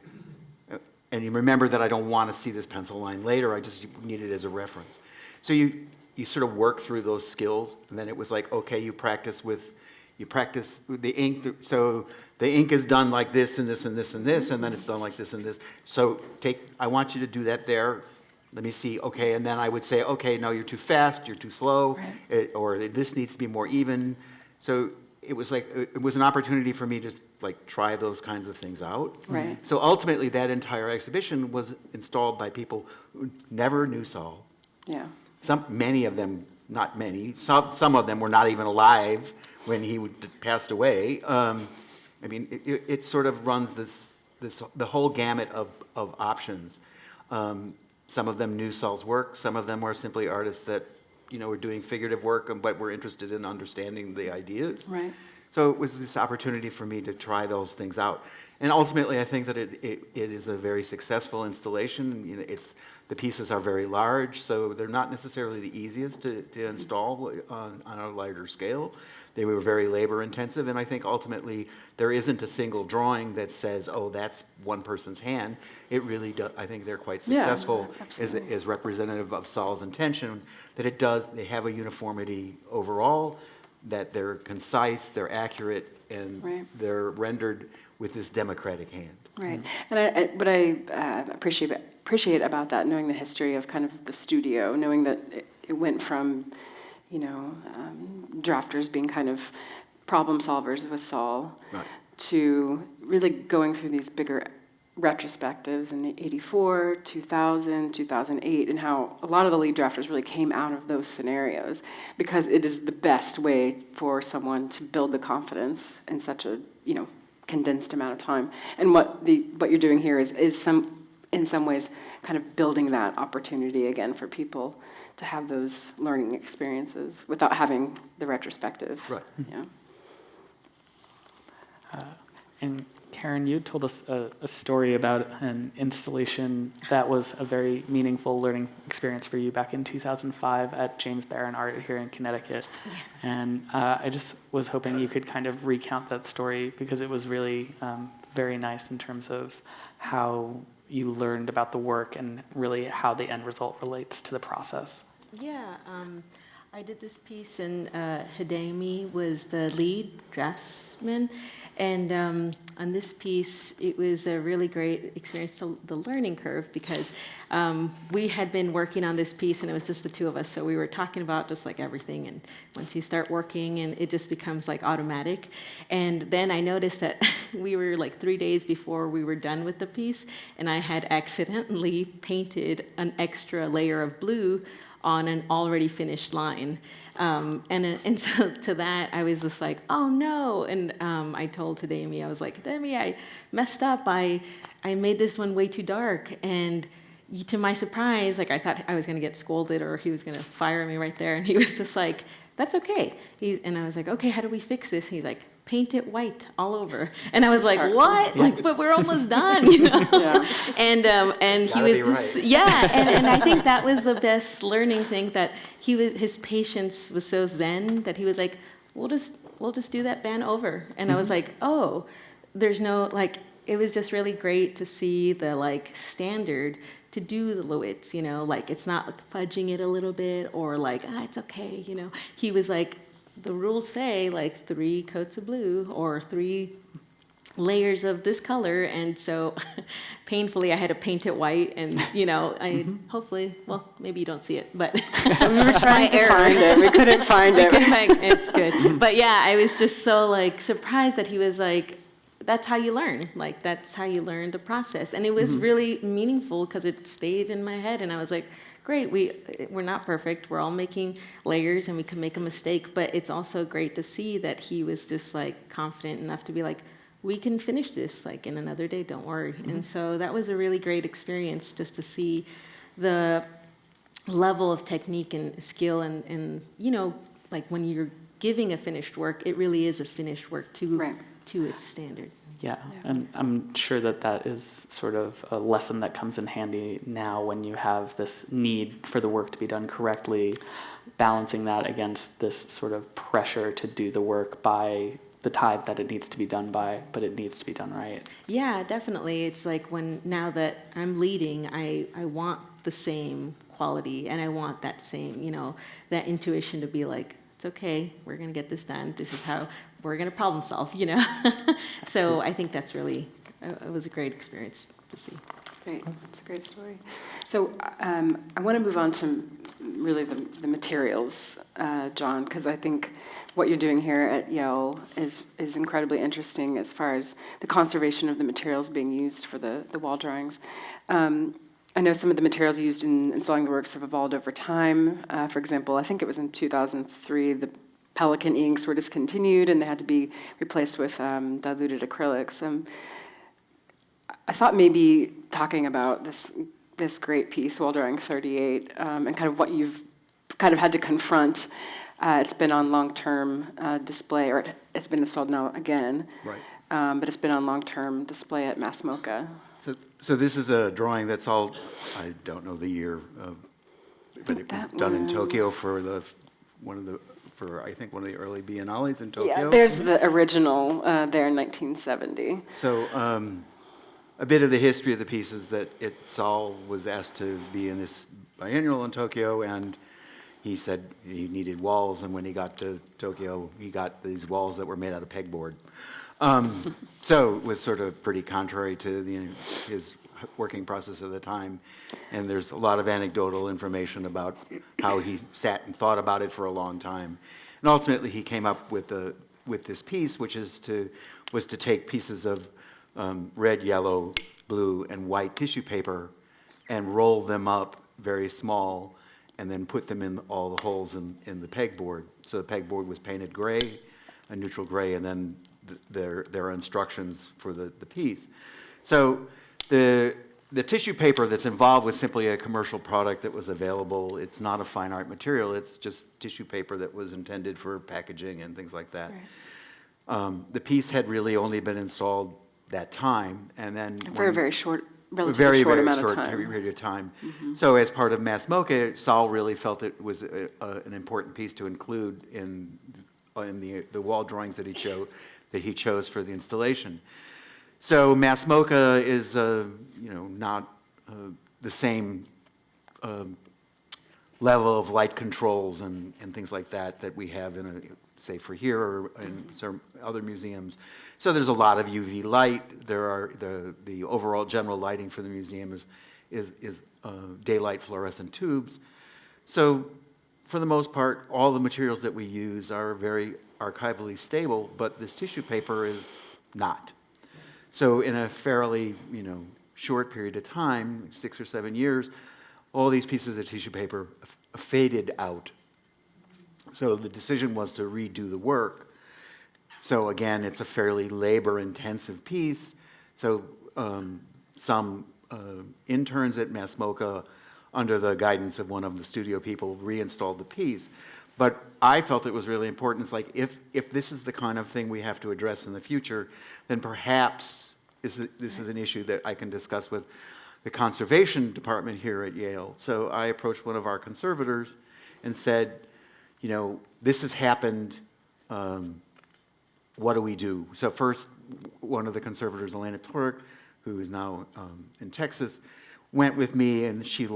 And you remember that I don't want to see this pencil line later, I just need it as a reference. So you sort of work through those skills, and then it was like, okay, you practice with the ink, so the ink is done like this and this and this and this, and then it's done like this and this. So I want you to do that there. Let me see, okay, and then I would say, okay, no, you're too fast, you're too slow, or this needs to be more even. So it was like, it was an opportunity for me to like try those kinds of things out. Right. So ultimately, that entire exhibition was installed by people who never knew Sol. Yeah. Many of them, not many, some of them were not even alive when he passed away. I mean, it sort of runs the whole gamut of options. Some of them knew Sol's work. Some of them were simply artists that, you know, were doing figurative work, but were interested in understanding the ideas. Right. So it was this opportunity for me to try those things out. And ultimately, I think that it is a very successful installation. You know, the pieces are very large, so they're not necessarily the easiest to install on a larger scale. They were very labor intensive, and I think ultimately there isn't a single drawing that says, oh, that's one person's hand. It really does. I think they're quite successful as representative of Sol's intention, that they have a uniformity overall, that they're concise, they're accurate, and they're rendered with this democratic hand. Right. And what I appreciate about that, knowing the history of kind of the studio, knowing that it went from, you know, drafters being kind of problem solvers with Sol, Right. to really going through these bigger retrospectives in 84, 2000, 2008, and how a lot of the lead drafters really came out of those scenarios, because it is the best way for someone to build the confidence in such a, you know, condensed amount of time. And what you're doing here is in some ways kind of building that opportunity again for people to have those learning experiences without having the retrospective. Right. Yeah. And Karen, you told us a story about an installation that was a very meaningful learning experience for you back in 2005 at James Barron Art here in Connecticut. Yeah. And I just was hoping you could kind of recount that story, because it was really very nice in terms of how you learned about the work and really how the end result relates to the process. Yeah, I did this piece, and Hidemi was the lead draftsman. And on this piece, it was a really great experience, the learning curve, because we had been working on this piece, and it was just the two of us, so we were talking about just like everything, and once you start working, and it just becomes like automatic. And then I noticed that we were like 3 days before we were done with the piece, and I had accidentally painted an extra layer of blue on an already finished line. And so to that, I was just like, oh no. And I told Hidemi, I was like, Hidemi, I messed up. I made this one way too dark. And to my surprise, like I thought I was gonna get scolded or he was gonna fire me right there. And he was just like, that's okay. And I was like, okay, how do we fix this? And he's like, paint it white all over. And I was like, what? Like, but we're almost done, you know? Yeah. And he was just, right. Yeah. And I think that was the best learning thing, that his patience was so zen that he was like, we'll just do that band over. And I was like, oh, there's no, like, it was just really great to see the like standard to do the LeWitts, you know, like it's not like fudging it a little bit or like, it's okay, you know. He was like, the rules say like 3 coats of blue or 3 layers of this color, and so painfully I had to paint it white, and you know, I hopefully, well, maybe you don't see it, but we were trying to find it. We couldn't find it. It's good. But yeah, I was just so like surprised that he was like, that's how you learn. Like, that's how you learn the process. And it was really meaningful because it stayed in my head. And I was like, great, we're not perfect. We're all making layers and we can make a mistake. But it's also great to see that he was just like confident enough to be like, we can finish this like in another day, don't worry. And so that was a really great experience just to see the level of technique and skill and like when you're giving a finished work, it really is a finished work to its standard. Yeah, and I'm sure that that is sort of a lesson that comes in handy now when you have this need for the work to be done correctly, balancing that against this sort of pressure to do the work by the time that it needs to be done by, but it needs to be done right. Yeah, definitely. It's like now that I'm leading, I want the same quality, and I want that same, that intuition to be like, it's okay, we're going to get this done. This is how we're going to problem solve, So I think that's really, it was a great experience to see. Great, that's a great story. So I want to move on to really the materials, John, because I think what you're doing here at Yale is incredibly interesting as far as the conservation of the materials being used for the wall drawings. I know some of the materials used in installing the works have evolved over time. For example, I think it was in 2003, the Pelican inks were discontinued and they had to be replaced with diluted acrylics. I thought maybe talking about this great piece, Wall Drawing 38, and kind of what you've kind of had to confront. It's been on long-term display, or it's been installed now again. Right. But it's been on long-term display at Mass MoCA. So this is a drawing that's all, I don't know the year, but it was done in Tokyo for one of the early biennales in Tokyo. Yeah, there's the original there in 1970. So a bit of the history of the piece is that Sol was asked to be in this biennial in Tokyo, and he said he needed walls, and when he got to Tokyo, he got these walls that were made out of pegboard. So it was sort of pretty contrary to his working process at the time, and there's a lot of anecdotal information about how he sat and thought about it for a long time. And ultimately, he came up with this piece, which was to take pieces of red, yellow, blue, and white tissue paper and roll them up very small and then put them in all the holes in the pegboard. So the pegboard was painted gray, a neutral gray, and then there are instructions for the piece. So the tissue paper that's involved was simply a commercial product that was available. It's not a fine art material. It's just tissue paper that was intended for packaging and things like that. Right. The piece had really only been installed that time, and then Very short, relatively short amount of time. Period of time. Mm-hmm. So as part of Mass MoCA, Sol really felt it was an important piece to include in the wall drawings that he chose for the installation. So Mass MoCA is not the same level of light controls and things like that we have say for here or in some other museums. So there's a lot of UV light. There are the overall general lighting for the museum is daylight fluorescent tubes. So for the most part, all the materials that we use are very archivally stable, but this tissue paper is not. So in a fairly short period of time, 6 or 7 years, all these pieces of tissue paper faded out. So the decision was to redo the work. So again, it's a fairly labor-intensive piece. So some interns at Mass MoCA, under the guidance of one of the studio people, reinstalled the piece. But I felt it was really important. It's like, if this is the kind of thing we have to address in the future, then perhaps this is an issue that I can discuss with the conservation department here at Yale. So I approached one of our conservators and said, this has happened. What do we do? So first, one of the conservators, Elena Turek, who is now in Texas, went with me, and she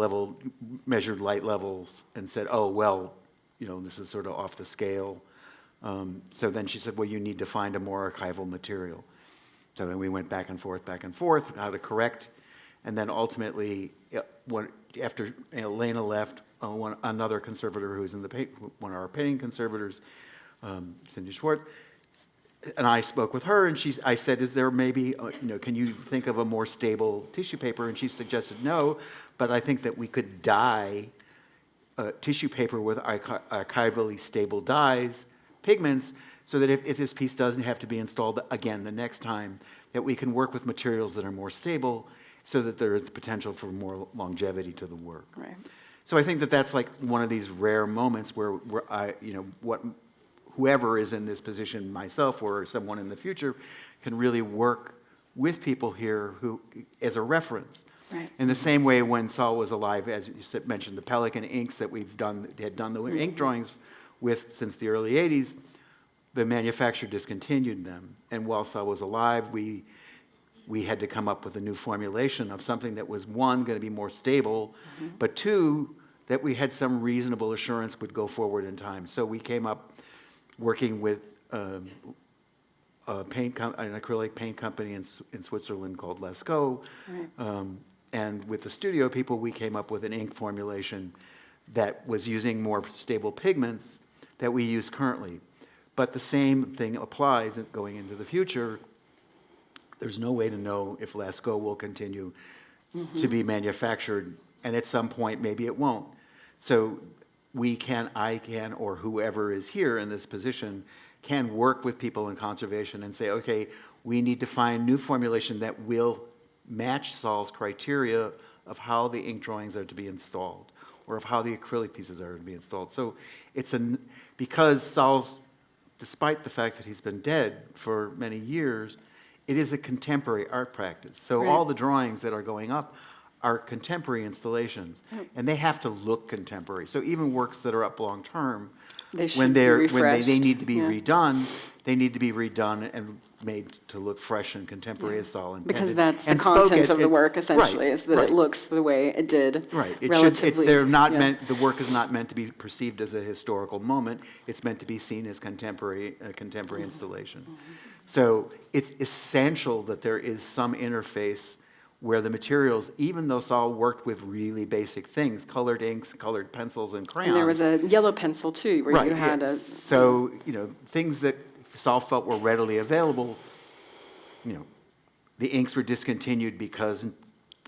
measured light levels and said, oh, well, this is sort of off the scale. So then she said, well, you need to find a more archival material. So then we went back and forth, how to correct. And then ultimately, after Elena left, another conservator who was one of our painting conservators, Cindy Schwartz, and I spoke with her, and I said, is there maybe, can you think of a more stable tissue paper? And she suggested no, but I think that we could dye tissue paper with archivally stable dyes, pigments, so that if this piece doesn't have to be installed again the next time, that we can work with materials that are more stable so that there is the potential for more longevity to the work. Right. So I think that that's like one of these rare moments where I, whoever is in this position, myself or someone in the future, can really work with people here who, as a reference. Right. In the same way when Sol was alive, as you mentioned, the Pelican inks that had done the ink drawings with since the early 80s, the manufacturer discontinued them. And while Sol was alive, we had to come up with a new formulation of something that was, one, going to be more stable, but two, that we had some reasonable assurance would go forward in time. So we came up working with an acrylic paint company in Switzerland called Lascaux. Right. And with the studio people, we came up with an ink formulation that was using more stable pigments that we use currently. But the same thing applies going into the future. There's no way to know if Lascaux will continue to be manufactured, and at some point, maybe it won't. So I can, or whoever is here in this position, can work with people in conservation and say, okay, we need to find new formulation that will match Sol's criteria of how the ink drawings are to be installed, or of how the acrylic pieces are to be installed. So because Sol's, despite the fact that he's been dead for many years, it is a contemporary art practice. So Right. all the drawings that are going up are contemporary installations, and they have to look contemporary. So even works that are up long term, They should when be they refreshed. need to be Yeah. redone, they need to be redone and made to look fresh and contemporary as Sol intended. Because that's the And spoke content of the work, right, essentially, is that right. it looks the way it did. Right. Relatively. They're not yeah. meant, the work is not meant to be perceived as a historical moment. It's meant to be seen as a contemporary installation. So it's essential that there is some interface where the materials, even though Sol worked with really basic things, colored inks, colored pencils, and crayons. And there was a yellow pencil, too, where you had yes. So, things that Sol felt were readily available, the inks were discontinued because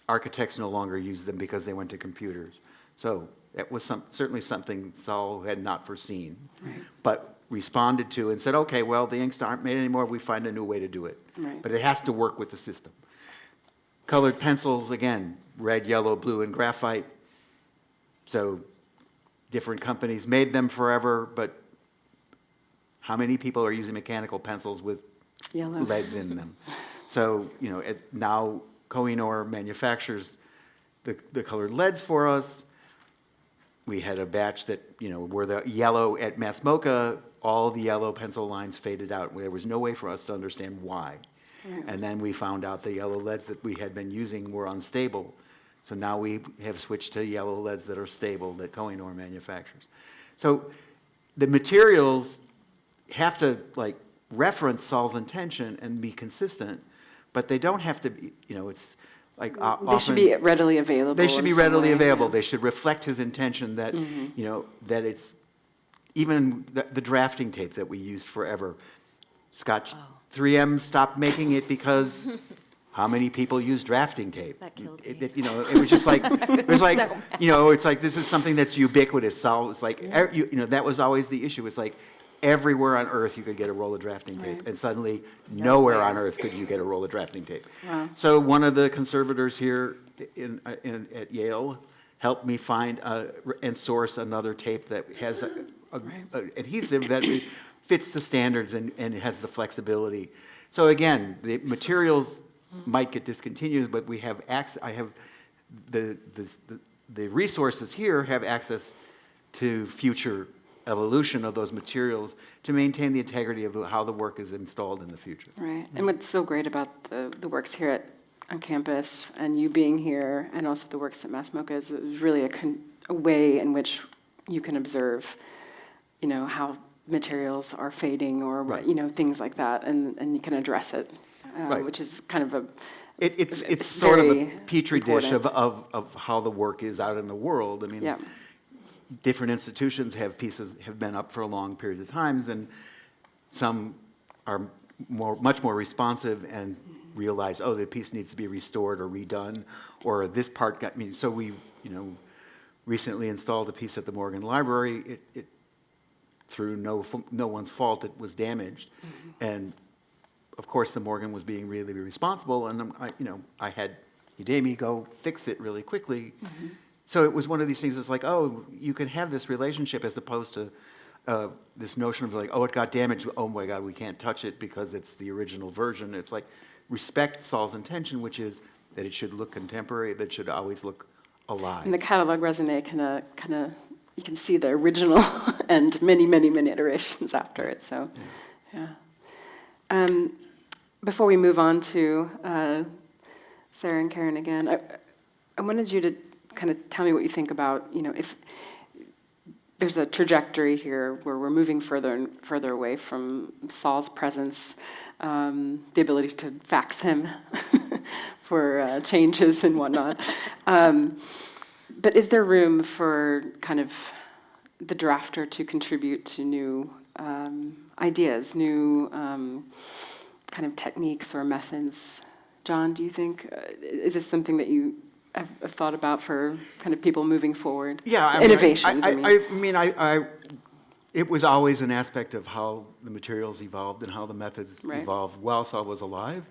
architects no longer used them because they went to computers. So that was certainly something Sol had not foreseen, but responded to and said, okay, well, the inks aren't made anymore, we find a new way to do it. Right. But it has to work with the system. Colored pencils, again, red, yellow, blue, and graphite. So different companies made them forever, but how many people are using mechanical pencils with Yellow. leads in them? So, now Kohinoor manufactures the colored leads for us. We had a batch that, where the yellow at Masmoka, all the yellow pencil lines faded out. There was no way for us to understand why. Right. And then we found out the yellow leads that we had been using were unstable. So now we have switched to yellow leads that are stable, that Kohinoor manufactures. So the materials have to reference Sol's intention and be consistent, but they don't have to be, it's like often. They should be readily available. They should be in some readily way, available. yeah. They should reflect his intention that, that it's, even the drafting tape that we used forever, Scotch 3M stopped making it because how many people use drafting tape? That killed me. It was just like, it's like this is something that's ubiquitous. So it's like, that was always the issue. It's like everywhere on earth you could get a roll of drafting tape, Right. and suddenly nowhere on earth could you get a roll of drafting tape. Wow. So one of the conservators here at Yale helped me find and source another tape that has a adhesive that fits the standards and has the flexibility. So again, the materials might get discontinued, but we have access. I have the resources here have access to future evolution of those materials to maintain the integrity of how the work is installed in the future. Right. And what's so great about the works here on campus and you being here and also the works at Masmoka is there's really a way in which you can observe, how materials are fading or, Right. things like that, and you can address it, Right. which is kind of It's sort of a very petri dish important. of how the work is out in the world. I mean, Yeah. different institutions have been up for long periods of times, and some are much more responsive and realize, the piece needs to be restored or redone, or this part so we, recently installed a piece at the Morgan Library. It through no one's fault, it was damaged, and of course the Morgan was being really responsible, and I had Hidemi go fix it really quickly. So it was one of these things that's like, oh, you can have this relationship as opposed to this notion of like, oh, it got damaged. Oh my God, we can't touch it because it's the original version. It's like respect Sol's intention, which is that it should look contemporary, that it should always look alive. And the Catalogue Raisonné kind of, you can see the original and many, many, many iterations after it. So, yeah. Before we move on to Sarah and Karen again, I wanted you to kind of tell me what you think about, if there's a trajectory here where we're moving further and further away from Sol's presence, the ability to fax him for changes and whatnot. But is there room for kind of the drafter to contribute to new ideas, new kind of techniques or methods? John, do you think, is this something that you have thought about for kind of people moving forward? Yeah, Innovations, it was always an aspect of how the materials evolved and how the methods Right. evolved while Sol was alive.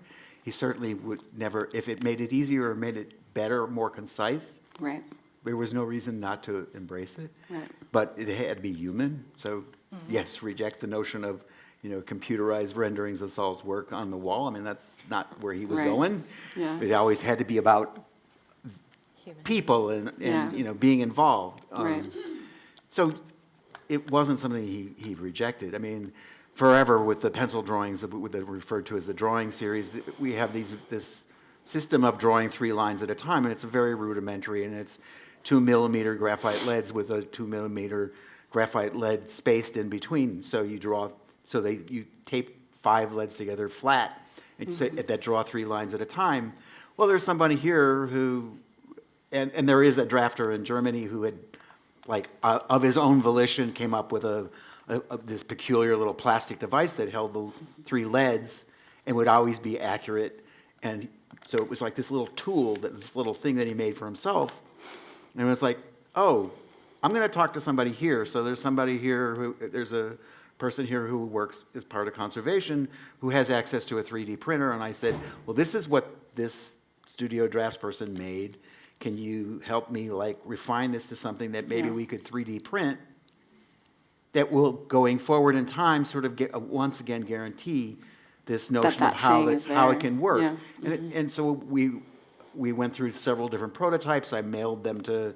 He certainly would never, if it made it easier or made it better, more concise, Right. there was no reason not to embrace it. Right. But it had to be human. So yes, reject the notion of computerized renderings of Sol's work on the wall. I mean, that's not where he was Right. going. Yeah. It always had to be about Human. people and Yeah. being involved. Right. So it wasn't something he rejected. I mean, forever with the pencil drawings that are referred to as the drawing series, we have this system of drawing 3 lines at a time, and it's very rudimentary, and it's 2mm graphite leads with a 2mm graphite lead spaced in between. So you you tape 5 leads together flat, and that draw 3 lines at a time. Well, there's somebody here who, and there is a drafter in Germany who had, of his own volition, came up with this peculiar little plastic device that held the 3 leads and would always be accurate. And so it was like this little tool, this little thing that he made for himself. And it was like, oh, I'm going to talk to somebody here. So there's somebody here there's a person here who works as part of conservation who has access to a 3D printer. And I said, well, this is what this studio draftsperson made. Can you help me refine this to something that maybe we could 3D print that will, going forward in time, sort of once again guarantee this notion of how it can work. Yeah. And so we went through several different prototypes. I mailed them to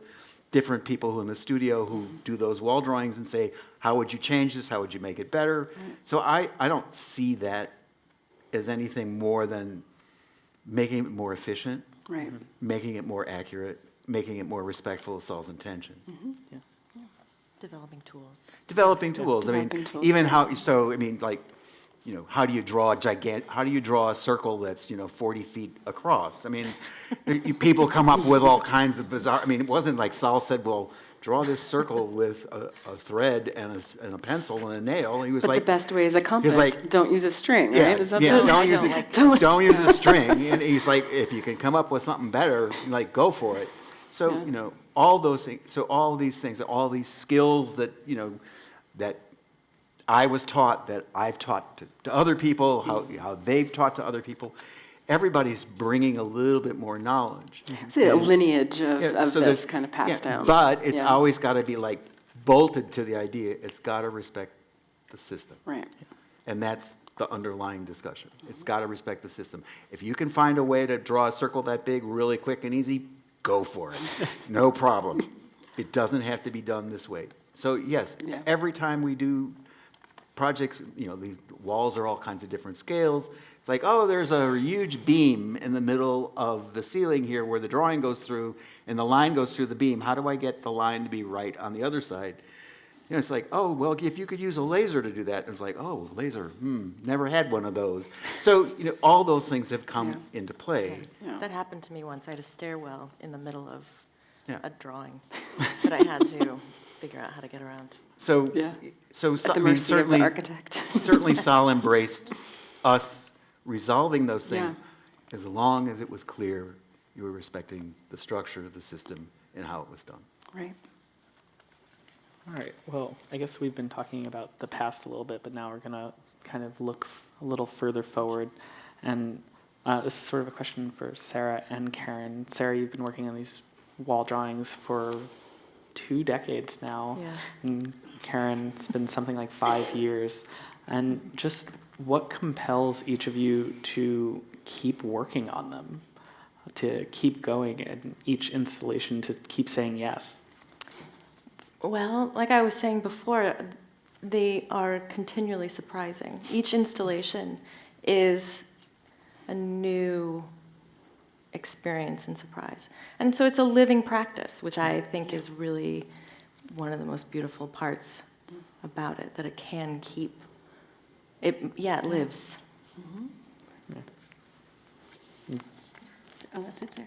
different people who in the studio who do those wall drawings and say, how would you change this? How would you make it better? So I don't see that as anything more than making it more efficient, Right. making it more accurate, making it more respectful of Sol's intention. Developing tools. Developing tools. Developing tools. Even how do you draw a circle that's 40 feet across? I mean, people come up with all kinds of bizarre. I mean, it wasn't like Sol said, "Well, draw this circle with a thread and a pencil and a nail." He was But like, the best way is a compass. like- Don't use a string, "Yeah, right? Is that yeah, the- don't use a string." And he's like, "If you can come up with something better, go for it." So all those things. So all these things, all these skills that that I was taught, that I've taught to other people, how they've taught to other people. Everybody's bringing a little bit more knowledge. It's a lineage of So this there's- kind of passed down. But it's Yeah. always got to be bolted to the idea. It's got to respect the system. Right. And that's the underlying discussion. It's got to respect the system. If you can find a way to draw a circle that big really quick and easy, go for it. No problem. It doesn't have to be done this way. So yes, Yeah. every time we do projects, these walls are all kinds of different scales. It's like, oh, there's a huge beam in the middle of the ceiling here where the drawing goes through and the line goes through the beam. How do I get the line to be right on the other side? It's like, oh, well, if you could use a laser to do that. It's like, oh, laser, never had one of those. So, all those things have come into play. Yeah. That happened to me once. I had a stairwell in the middle of Yeah. a drawing that I had to figure out how to get around. So, Yeah. so At the I mean, mercy of the certainly, architect. certainly Sol embraced us resolving those things as long as it was clear you were respecting the structure of the system and how it was done. Right. All right, well, I guess we've been talking about the past a little bit, but now we're going to kind of look a little further forward. And this is sort of a question for Sarah and Karen. Sarah, you've been working on these wall drawings for 2 decades now. Yeah. And Karen, it's been something like 5 years. And just what compels each of you to keep working on them, to keep going in each installation, to keep saying yes? Well, like I was saying before, they are continually surprising. Each installation is a new experience and surprise. And so it's a living practice, which I think is really one of the most beautiful parts about it, that it can keep, it lives. Oh, that's it there.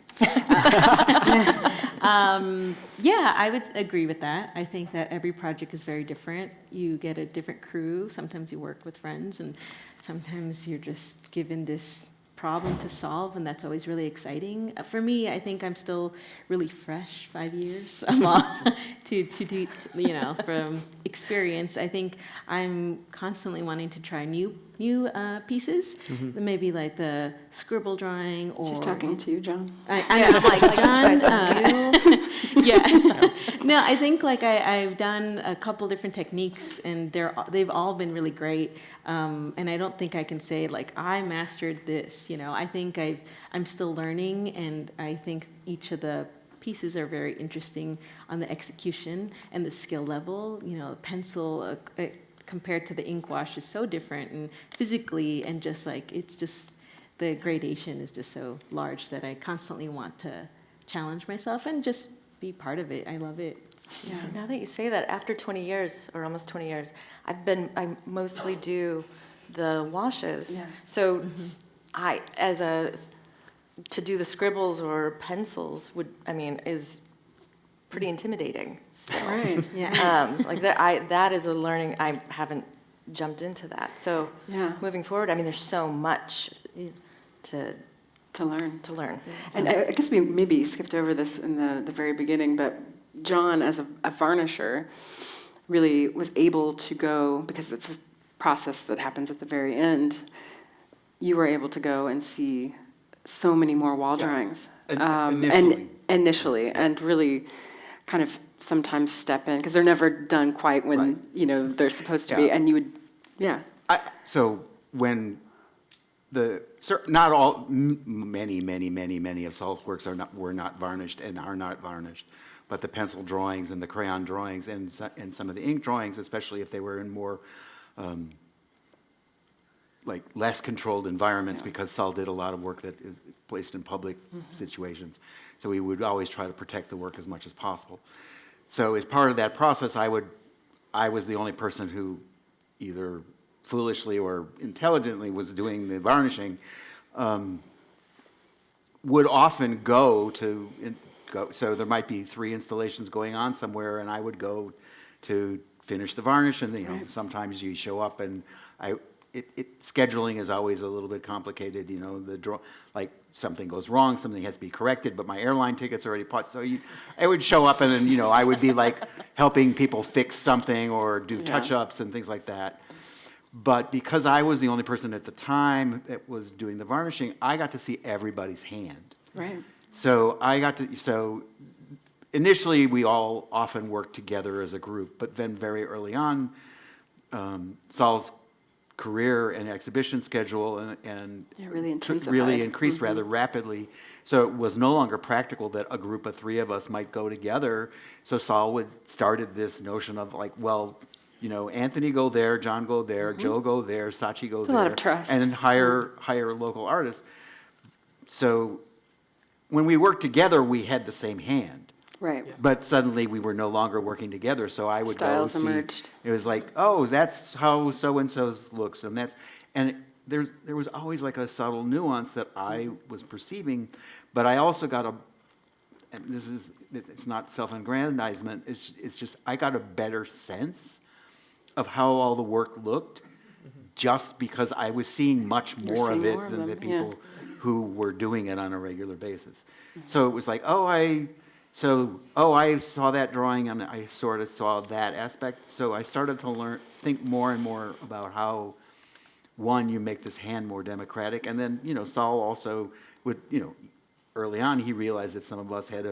Yeah, I would agree with that. I think that every project is very different. You get a different crew. Sometimes you work with friends, and sometimes you're just given this problem to solve, and that's always really exciting. For me, I think I'm still really fresh, 5 years to from experience. I think I'm constantly wanting to try new pieces, maybe like the scribble drawing or. She's talking to you, John. I know, I'm like, John, yeah. No, I think like I've done a couple different techniques, and they've all been really great. And I don't think I can say like I mastered this. I think I'm still learning, and I think each of the pieces are very interesting on the execution and the skill level. Pencil compared to the ink wash is so different, and physically, and just like it's just the gradation is just so large that I constantly want to challenge myself and just be part of it. I love it. Yeah. Now that you say that, after 20 years, or almost 20 years, I mostly do the washes. Yeah. So to do the scribbles or pencils is pretty intimidating. So, Right. Yeah. like that is a learning. I haven't jumped into that. So Yeah. moving forward, there's so much to To learn. learn. And I guess we maybe skipped over this in the very beginning, but John, as a varnisher, really was able to go, because it's a process that happens at the very end, you were able to go and see so many more wall drawings. Initially, and really kind of sometimes step in, because they're never done quite when, they're supposed to be, Yeah. and you would, yeah. So when not all, many of Sol's works were not varnished and are not varnished, but the pencil drawings and the crayon drawings and some of the ink drawings, especially if they were in more like less controlled environments, because Sol did a lot of work that is placed in public situations. So we would always try to protect the work as much as possible. So as part of that process, I was the only person who either foolishly or intelligently was doing the varnishing, would often go, so there might be 3 installations going on somewhere, and I would go to finish the varnish, and sometimes you show up, and scheduling is always a little bit complicated, like something goes wrong, something has to be corrected, but my airline ticket's already bought, so I would show up, and then, I would be like helping people fix something or do touch-ups and things like that. But because I was the only person at the time that was doing the varnishing, I got to see everybody's hand. Right. So initially we all often worked together as a group, but then very early on, Sol's career and exhibition schedule and really intensified. really increased rather rapidly. So it was no longer practical that a group of 3 of us might go together. So Sol started this notion of like, well, Anthony go there, John go there, Joe go there, Sachi go there. A lot of trust. And then hire local artists. So when we worked together, we had the same hand. Right. But suddenly we were no longer working together, so I would Styles go see. emerged. It was like, oh, that's how so-and-so's looks, and there was always like a subtle nuance that I was perceiving, but I also got and it's not self-aggrandizement, it's just I got a better sense of how all the work looked, just because I was seeing much more of it than the people who were doing it on a regular basis. So it was like, I saw that drawing and I sort of saw that aspect. So I started to think more and more about how, one, you make this hand more democratic. And then, Sol also would, early on he realized that some of us had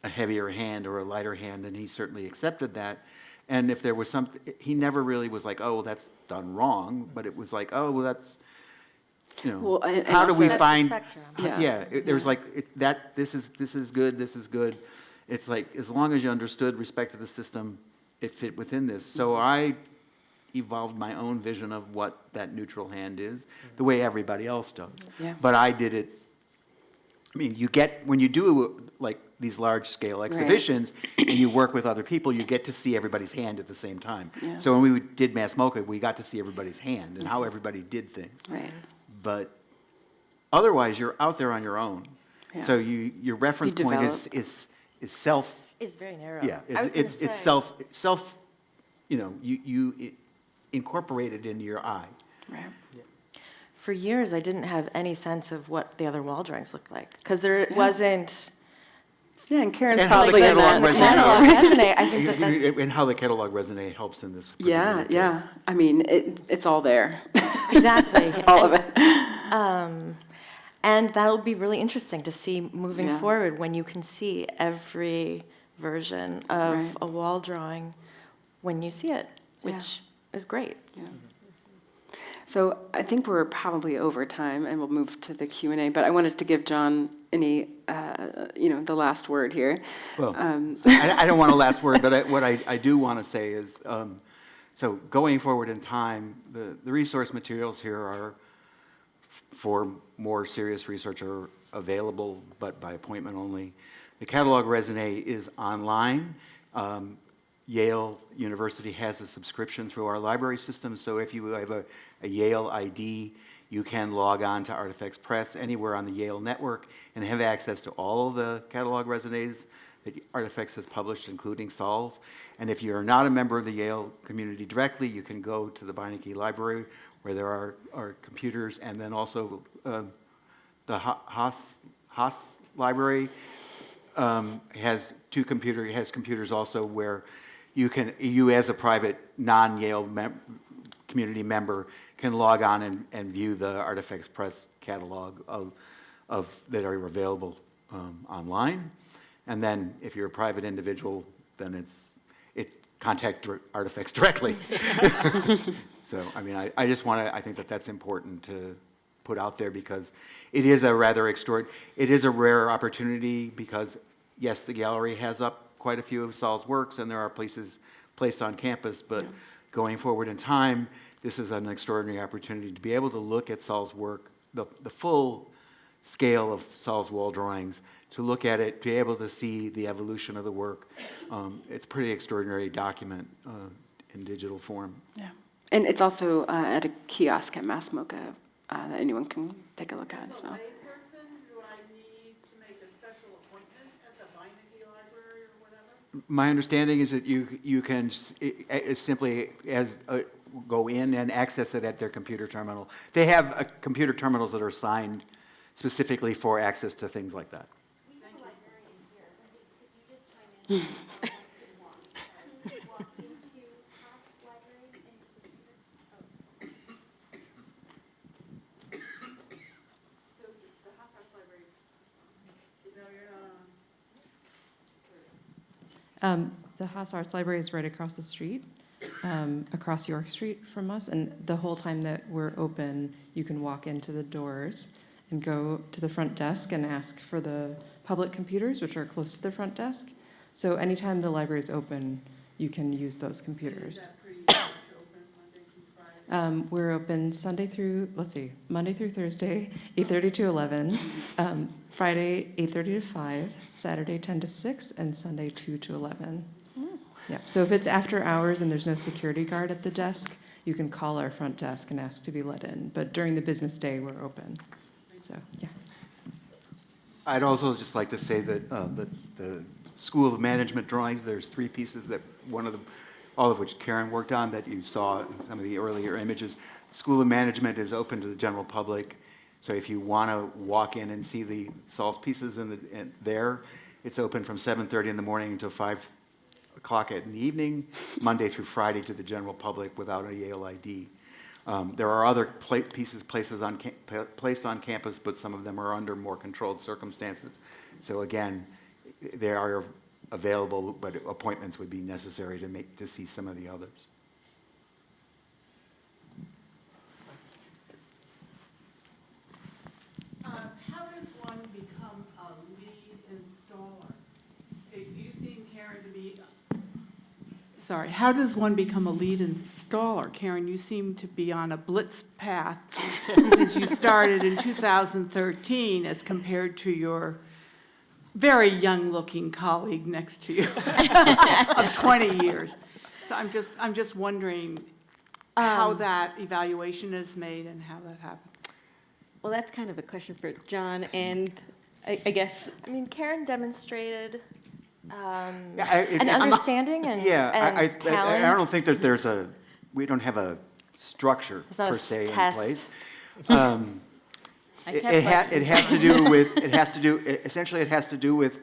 a heavier hand or a lighter hand, and he certainly accepted that. And if there was something, he never really was like, oh, that's done wrong, but it was like, oh, well, that's, you know, Well, and how do also- we That's the find? spectrum. There was like, this is good, this is good. It's like, as long as you understood, respected the system, it fit within this. So I evolved my own vision of what that neutral hand is, the way everybody else does. Yeah. But I did it, I mean, when you do like these large-scale exhibitions, and you work with other people, you get to see everybody's hand at the same time. Yeah. So when we did Mass MoCA, we got to see everybody's hand and how everybody did things. Right. But otherwise, you're out there on your own. Yeah. So your reference You point develop. is self, Is very narrow. yeah, I was gonna it's say, self, you know, you incorporate it into your eye. Right. For years, I didn't have any sense of what the other wall drawings looked like, because there wasn't. Yeah, and Karen's And how the probably in catalog that. resonates. Catalog Raisonné, I think that's And how the catalog Raisonné helps in this. Yeah, particular yeah. case. I mean, it's all there. exactly. All of it. And that'll be really interesting to see moving Yeah. forward when you can see every version of Right. a wall drawing when you see it, Yeah. which is great. Yeah. So I think we're probably over time, and we'll move to the Q&A. But I wanted to give John the last word here. Well, I don't want a last word, but what I do want to say is, so going forward in time, the resource materials here are for more serious research are available, but by appointment only. The Catalogue Raisonné is online. Yale University has a subscription through our library system, so if you have a Yale ID, you can log on to Artifex Press anywhere on the Yale network and have access to all of the Catalogue Raisonnés that Artifex has published, including Sol's. And if you're not a member of the Yale community directly, you can go to the Beinecke Library, where there are computers, and then also the Haas Library has computers also where you as a private non-Yale community member can log on and view the Artifex Press catalog of that are available online. And then if you're a private individual, then contact Artifex directly. So, I mean, I think that that's important to put out there because it is a rather it is a rare opportunity because, yes, the gallery has up quite a few of Sol's works and there are places placed on campus, but going forward in time, this is an extraordinary opportunity to be able to look at Sol's work, the full scale of Sol's wall drawings, to look at it, to be able to see the evolution of the work. It's a pretty extraordinary document in digital form. Yeah. And it's also at a kiosk at Mass MoCA that anyone can take a look at as well. As a layperson, do I need to make a special appointment at the Beinecke Library or whatever? My understanding is that you can simply go in and access it at their computer terminal. They have computer terminals that are assigned specifically for access to things like that. We have a librarian here. Could you just chime in? Walk into Haas Library and So the Haas Arts Library, no, you're not on. The Haas Arts Library is right across the street, across York Street from us, and the whole time that we're open, you can walk into the doors and go to the front desk and ask for the public computers, which are close to the front desk. So anytime the library is open, you can use those computers. Is that pretty much open Monday through Friday? We're open Monday through Thursday, 8:30 to 11, Friday, 8:30 to 5, Saturday, 10 to 6, and Sunday, 2 to 11. Yeah. So if it's after hours and there's no security guard at the desk, you can call our front desk and ask to be let in. But during the business day, we're open. So, yeah. I'd also just like to say that the School of Management drawings, there's 3 pieces that all of which Karen worked on that you saw in some of the earlier images. School of Management is open to the general public. So if you want to walk in and see the Sol's pieces there, it's open from 7:30 in the morning until 5 o'clock in the evening, Monday through Friday to the general public without a Yale ID. There are other pieces placed on campus, but some of them are under more controlled circumstances. So again, they are available, but appointments would be necessary to see some of the others. How does one become a lead installer? You seem, Karen, to be, sorry, how does one become a lead installer? Karen, you seem to be on a blitz path since you started in 2013 as compared to your very young-looking colleague next to you of 20 years. So I'm just wondering how that evaluation is made and how that happens. Well, that's kind of a question for John, and I guess, I mean, Karen demonstrated I'm an not- understanding and, Yeah, and I talent. don't think that we don't have a structure There's not a per se in test. place. I It kept it has to do with, essentially it has to do with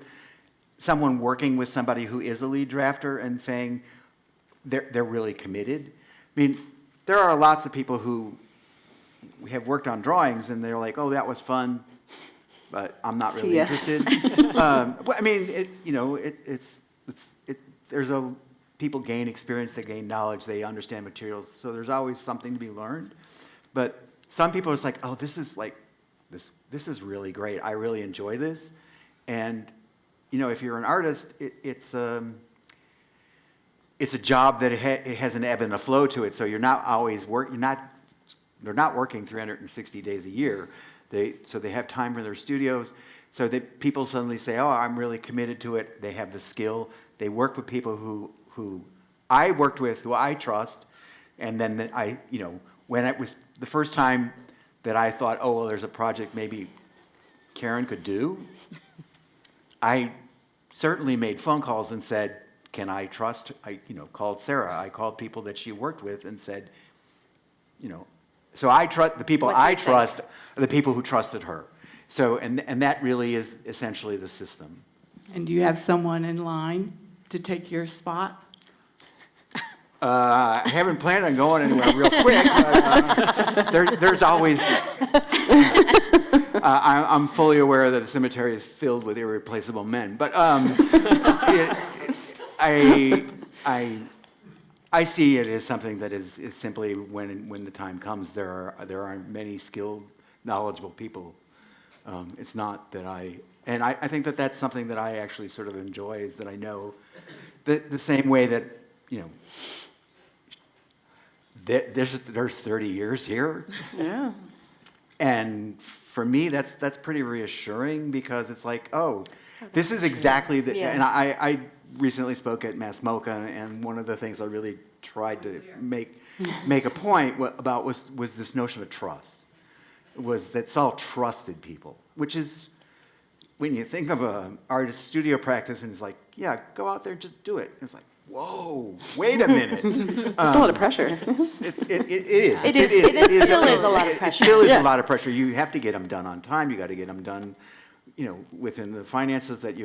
someone working with somebody who is a lead drafter and saying they're really committed. I mean, there are lots of people who have worked on drawings and they're like, oh, that was fun, but I'm not really See ya. interested. Well, I mean, people gain experience, they gain knowledge, they understand materials, so there's always something to be learned. But some people are just like, oh, this is really great. I really enjoy this. And, if you're an artist, it's a job that it has an ebb and a flow to it. So you're not always they're not working 360 days a year. So they have time for their studios. So that people suddenly say, oh, I'm really committed to it. They have the skill. They work with people who I worked with, who I trust. And then when it was the first time that I thought, oh, well, there's a project maybe Karen could do, I certainly made phone calls and said, can I trust? I called Sarah. I called people that she worked with and said, so I trust the people What do you I think? trust are the people who trusted her. So, and that really is essentially the system. And do you have someone in line to take your spot? I haven't planned on going anywhere real quick, but there's always. I'm fully aware that the cemetery is filled with irreplaceable men, but I see it as something that is simply when the time comes, there are many skilled, knowledgeable people. It's not that and I think that that's something that I actually sort of enjoy, is that I know that the same way that, there's 30 years here. Yeah. And for me, that's pretty reassuring, because it's like, oh, this is exactly the, Yeah. and I recently spoke at Mass MoCA, and one of the things I really tried to make a point about was this notion of trust. Was that Sol trusted people, which is, when you think of an artist studio practice, and it's like, yeah, go out there and just do it. And it's like, whoa, wait a minute. It's a lot of pressure. It still is a lot of It pressure. still is Yeah. a lot of pressure. You have to get them done on time. You got to get them done, within the finances that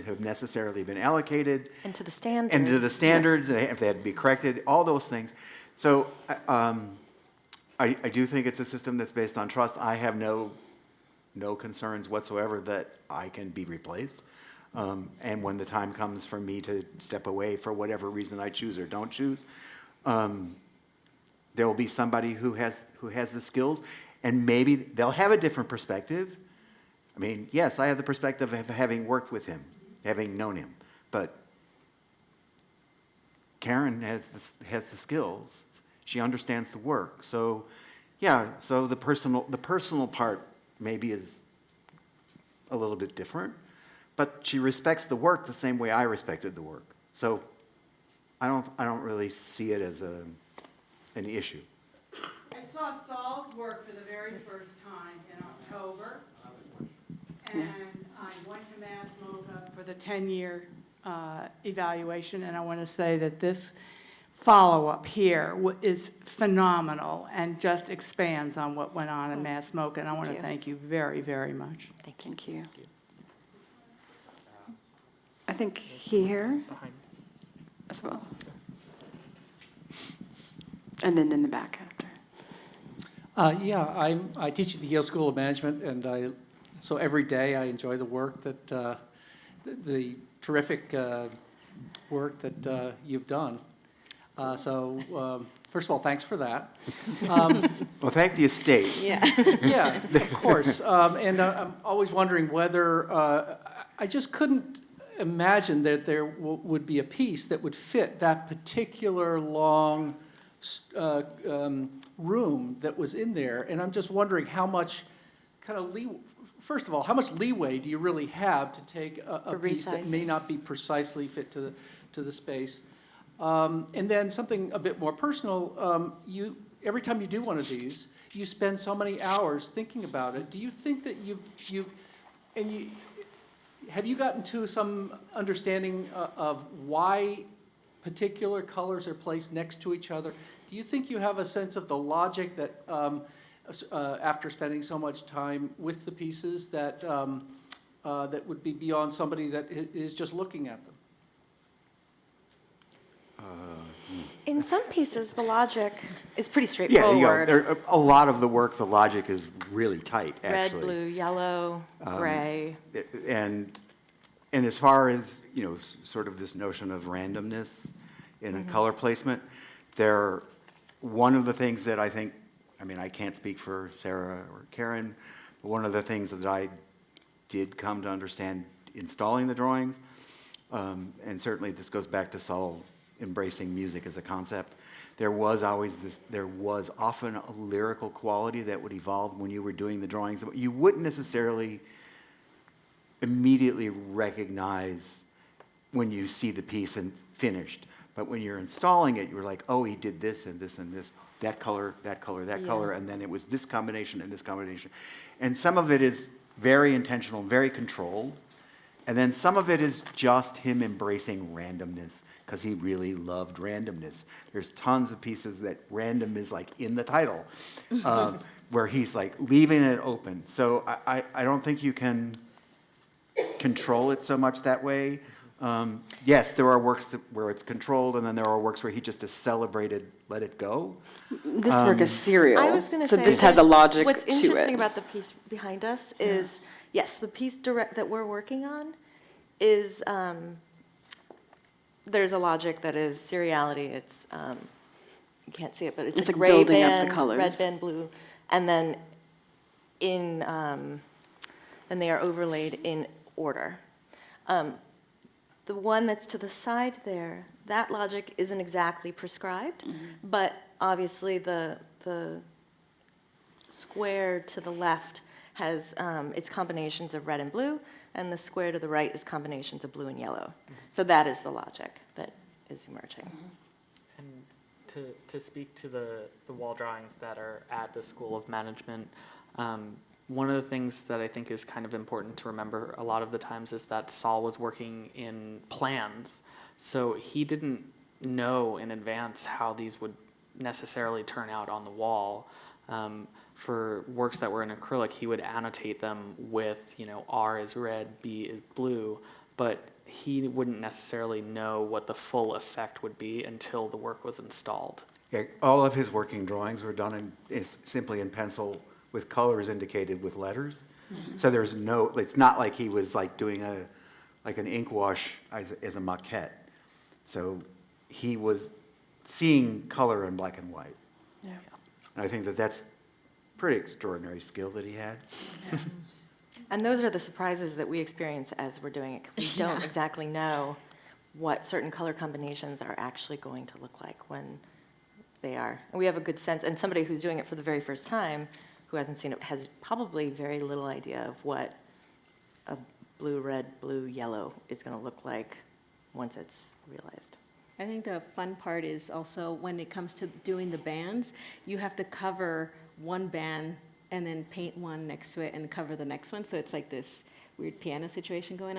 have necessarily been allocated, And to the standard. and to the standards, if they had to be corrected, all those things. So I do think it's a system that's based on trust. I have no concerns whatsoever that I can be replaced. And when the time comes for me to step away for whatever reason I choose or don't choose, there will be somebody who has the skills, and maybe they'll have a different perspective. I mean, yes, I have the perspective of having worked with him, having known him, but Karen has the skills. She understands the work. So, yeah. So the personal part maybe is a little bit different, but she respects the work the same way I respected the work. So, I don't really see it as an issue. I saw Sol's work for the very first time in October, and I went to Mass MoCA for the 10-year evaluation, and I want to say that this follow-up here is phenomenal and just expands on what went on in Mass MoCA, and I want to thank you very, very much. Thank you. I think here as well. And then in the back after. Yeah, I teach at the Yale School of Management, and so every day I enjoy the work that the terrific work that you've done. First of all, thanks for that. Well, thank the estate. Yeah. Yeah, of course. And I'm always wondering whether, I just couldn't imagine that there would be a piece that would fit that particular long room that was in there. And I'm just wondering how much first of all, how much leeway do you really have to take a piece that may not be precisely fit to the space? And then something a bit more personal, every time you do one of these, you spend so many hours thinking about it. Do you think that have you gotten to some understanding of why particular colors are placed next to each other? Do you think you have a sense of the logic that, after spending so much time with the pieces, that would be beyond somebody that is just looking at them? In some pieces, the logic is pretty Yeah, straightforward. a lot of the work, the logic is really tight, Red, actually. blue, yellow, gray. And as far as, sort of this notion of randomness in a color placement, one of the things that I think, I can't speak for Sarah or Karen, but one of the things that I did come to understand installing the drawings, and certainly this goes back to Sol embracing music as a concept, there was often a lyrical quality that would evolve when you were doing the drawings. You wouldn't necessarily immediately recognize when you see the piece and finished, but when you're installing it, you're like, oh, he did this and this and this, that color, that color, that color, and then it was this combination and this combination. And some of it is very intentional, very controlled, and then some of it is just him embracing randomness, because he really loved randomness. There's tons of pieces that random is like in the title, where he's like leaving it open. So I don't think you can control it so much that way. Yes, there are works where it's controlled, and then there are works where he just has celebrated, let it go. This work is serial, I was going to so say, this has a logic to it. What's interesting about the piece behind us is, yes, the piece that we're working on is, there's a logic that is seriality. It's, you can't see it, but it's It's a like gray building up band, the colors. red band, blue, and then and they are overlaid in order. The one that's to the side there, that logic isn't exactly prescribed, but obviously the square to the left has its combinations of red and blue, and the square to the right is combinations of blue and yellow. So that is the logic that is emerging. And to speak to the wall drawings that are at the School of Management, one of the things that I think is kind of important to remember a lot of the times is that Sol was working in plans, so he didn't know in advance how these would necessarily turn out on the wall. For works that were in acrylic, he would annotate them with, R is red, B is blue, but he wouldn't necessarily know what the full effect would be until the work was installed. Yeah, all of his working drawings were done simply in pencil with colors indicated with letters. So there's it's not like he was like doing an ink wash as a maquette. So he was seeing color in black and white. Yeah. And I think that's pretty extraordinary skill that he had. And those are the surprises that we experience as we're doing it. 'Cause we don't exactly know what certain color combinations are actually going to look like when they are. And we have a good sense, and somebody who's doing it for the very first time, who hasn't seen it, has probably very little idea of what a blue, red, blue, yellow is going to look like once it's realized. I think the fun part is also when it comes to doing the bands, you have to cover one band and then paint one next to it and cover the next one. So it's like this weird piano situation going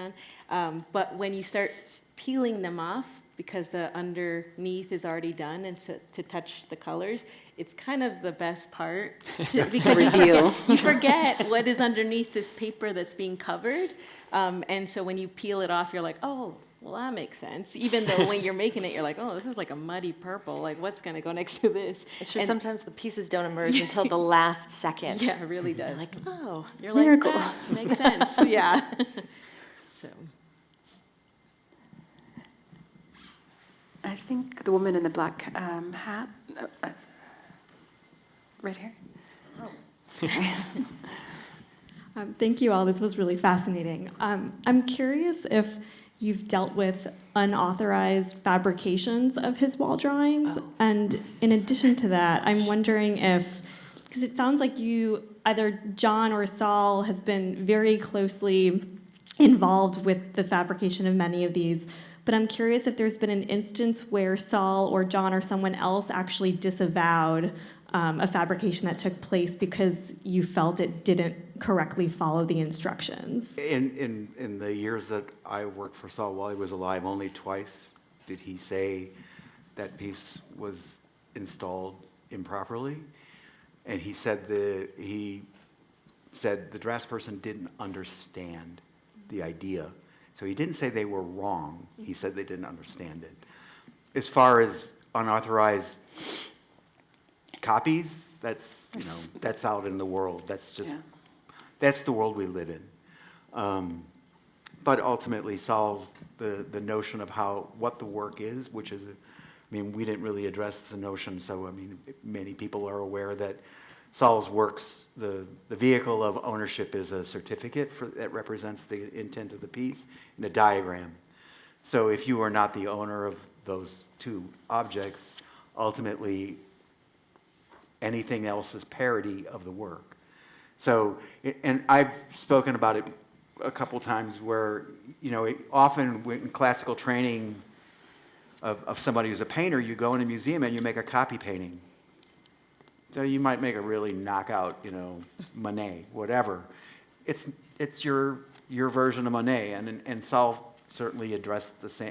on. But when you start peeling them off, because the underneath is already done, and so to touch the colors, it's kind of the best part. Because you forget what is underneath this paper that's being covered. And so when you peel it off, you're like, oh, well, that makes sense. Even though when you're making it, you're like, oh, this is like a muddy purple. Like, what's going to go next to this? It's true, sometimes the pieces don't emerge until the last second. Yeah, it really does. Like, oh, You're Miracle. like, that makes sense. Yeah. So, I think the woman in the black hat, right here. Thank you all. This was really fascinating. I'm curious if you've dealt with unauthorized fabrications of his wall drawings. And in addition to that, I'm wondering if, because it sounds like either John or Sol has been very closely involved with the fabrication of many of these, but I'm curious if there's been an instance where Sol or John or someone else actually disavowed a fabrication that took place because you felt it didn't correctly follow the instructions. In the years that I worked for Sol while he was alive, only twice did he say that piece was installed improperly. And he said the draftsperson didn't understand the idea. So he didn't say they were wrong. He said they didn't understand it. As far as unauthorized copies, that's out in the world. That's just that's the world we live in. But ultimately, Sol's the notion of what the work is, which is, we didn't really address the notion. So many people are aware that Sol's works, the vehicle of ownership is a certificate that represents the intent of the piece and a diagram. So if you are not the owner of those two objects, ultimately anything else is parody of the work. So, and I've spoken about it a couple times where, often in classical training of somebody who's a painter, you go in a museum and you make a copy painting. So you might make a really knockout, Monet, whatever. It's your version of Monet, and Sol certainly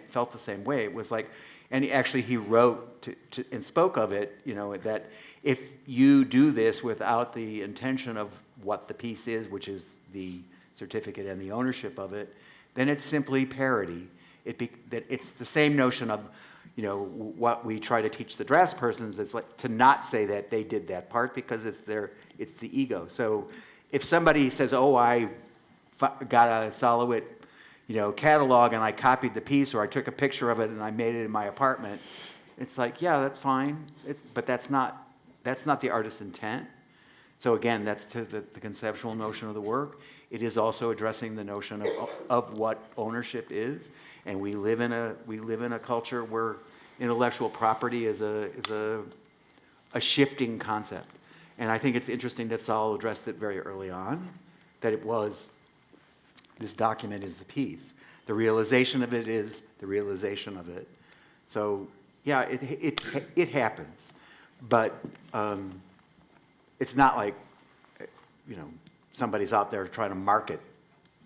felt the same way. It was like, and he wrote and spoke of it, that if you do this without the intention of what the piece is, which is the certificate and the ownership of it, then it's simply parody. That it's the same notion of, what we try to teach the draftspersons is like to not say that they did that part because it's the ego. So if somebody says, "Oh, I got a Sol LeWitt, catalog and I copied the piece, or I took a picture of it and I made it in my apartment," it's like, yeah, that's fine. But that's not the artist's intent. So again, that's to the conceptual notion of the work. It is also addressing the notion of what ownership is, and we live in a culture where intellectual property is a shifting concept. And I think it's interesting that Sol addressed it very early on, that this document is the piece. The realization of it is the realization of it. So yeah, it happens, but it's not like somebody's out there trying to market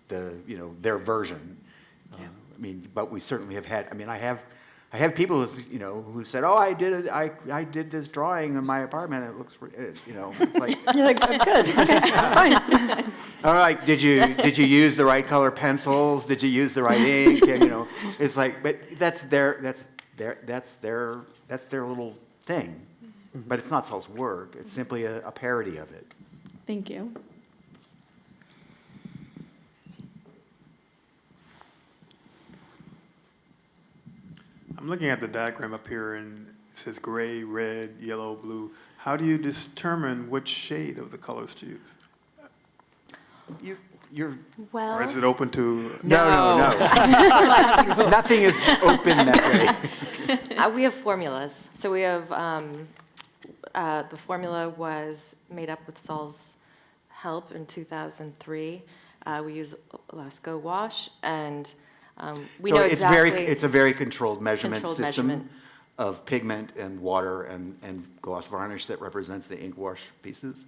their version. But we certainly have had. I have people who said, "Oh, I did this drawing in my apartment. It looks, it's like." You're like, "Oh, good, okay, fine." All right, did you use the right color pencils? Did you use the right ink? And it's like, but that's their little thing. But it's not Sol's work. It's simply a parody of it. Thank you. I'm looking at the diagram up here, and it says gray, red, yellow, blue. How do you determine which shade of the colors to use? Or is it open to? No. Nothing is open that way. We have formulas. So we have, the formula was made up with Sol's help in 2003. We use Lasco wash, and we know exactly. It's a very controlled measurement system of pigment and water and gloss varnish that represents the ink wash pieces.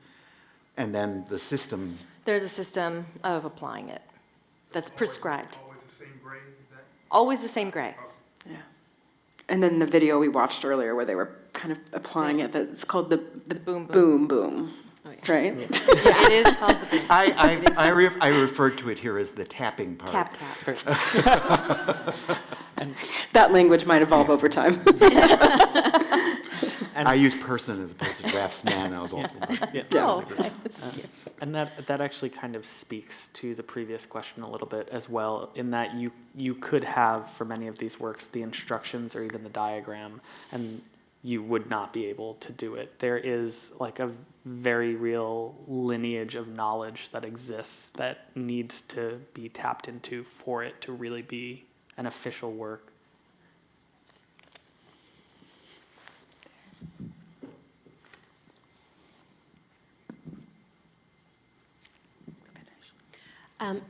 And then the system. There's a system of applying it that's prescribed. Always the same gray? Always the same gray. Yeah. And then the video we watched earlier where they were kind of applying it, that's called the boom, boom, boom. Oh, yeah. Right? Yeah, it is called the boom. I referred to it here as the tapping part. Tap, tap. That language might evolve over time. I use person as opposed to draftsman. I was also. Yeah. Oh, And that actually kind of speaks to the previous question a little bit as well, in that you could have, for many of these works, the instructions or even the diagram, and you would not be able to do it. There is like a very real lineage of knowledge that exists that needs to be tapped into for it to really be an official work.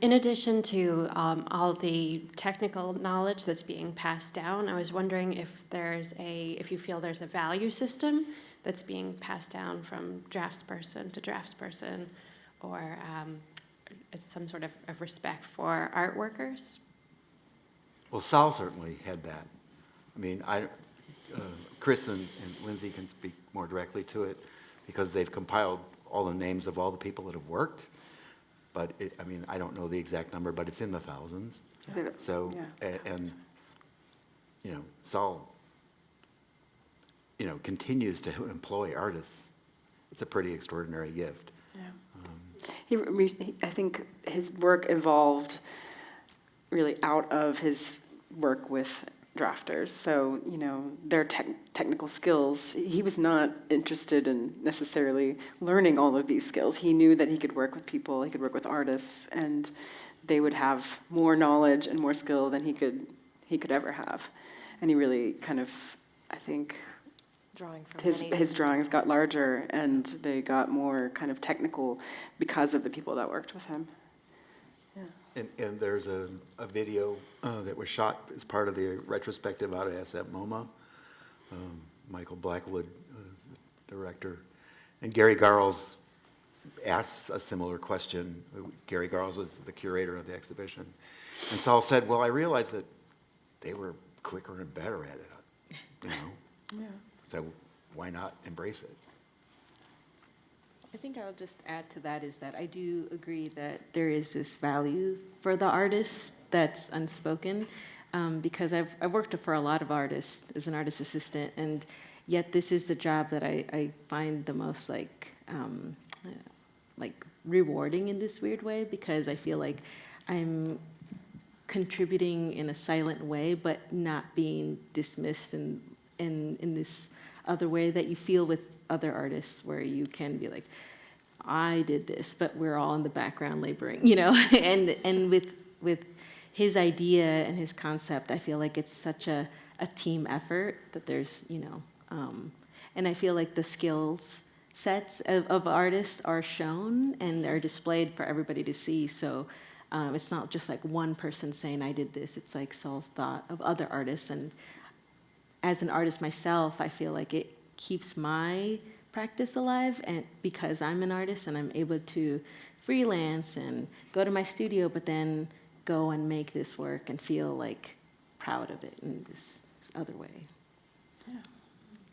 In addition to all the technical knowledge that's being passed down, I was wondering if if you feel there's a value system that's being passed down from draftsperson to draftsperson, or some sort of respect for art workers. Well, Sol certainly had that. I mean, Chris and Lindsay can speak more directly to it because they've compiled all the names of all the people that have worked. But I mean, I don't know the exact number, but it's in the thousands. Yeah. So, and you know, Sol, continues to employ artists. It's a pretty extraordinary gift. Yeah. I think his work evolved really out of his work with drafters. So, their technical skills, he was not interested in necessarily learning all of these skills. He knew that he could work with people, he could work with artists, and they would have more knowledge and more skill than he could ever have. And he really kind of, I think, his drawings got larger and they got more kind of technical because of the people that worked with him. And there's a video that was shot as part of the retrospective out of SF MoMA. Michael Blackwood, the director. And Gary Garles asks a similar question. Gary Garles was the curator of the exhibition. And Sol said, well, I realized that they were quicker and better at it, So why not embrace it? I think I'll just add to that is that I do agree that there is this value for the artist that's unspoken, because I've worked for a lot of artists as an artist assistant, and yet this is the job that I find the most like rewarding in this weird way, because I feel like I'm contributing in a silent way, but not being dismissed in this other way that you feel with other artists, where you can be like, I did this, but we're all in the background laboring, and with his idea and his concept, I feel like it's such a team effort that there's, and I feel like the skills sets of artists are shown and are displayed for everybody to see. So it's not just like one person saying I did this, it's like Sol's thought of other artists. And as an artist myself, I feel like it keeps my practice alive, and because I'm an artist and I'm able to freelance and go to my studio, but then go and make this work and feel like proud of it in this other way. Yeah,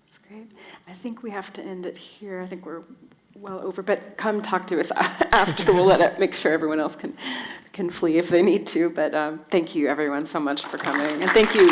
that's great. I think we have to end it here. I think we're well over, but come talk to us after. We'll make sure everyone else can flee if they need to. But thank you, everyone, so much for coming, and thank you.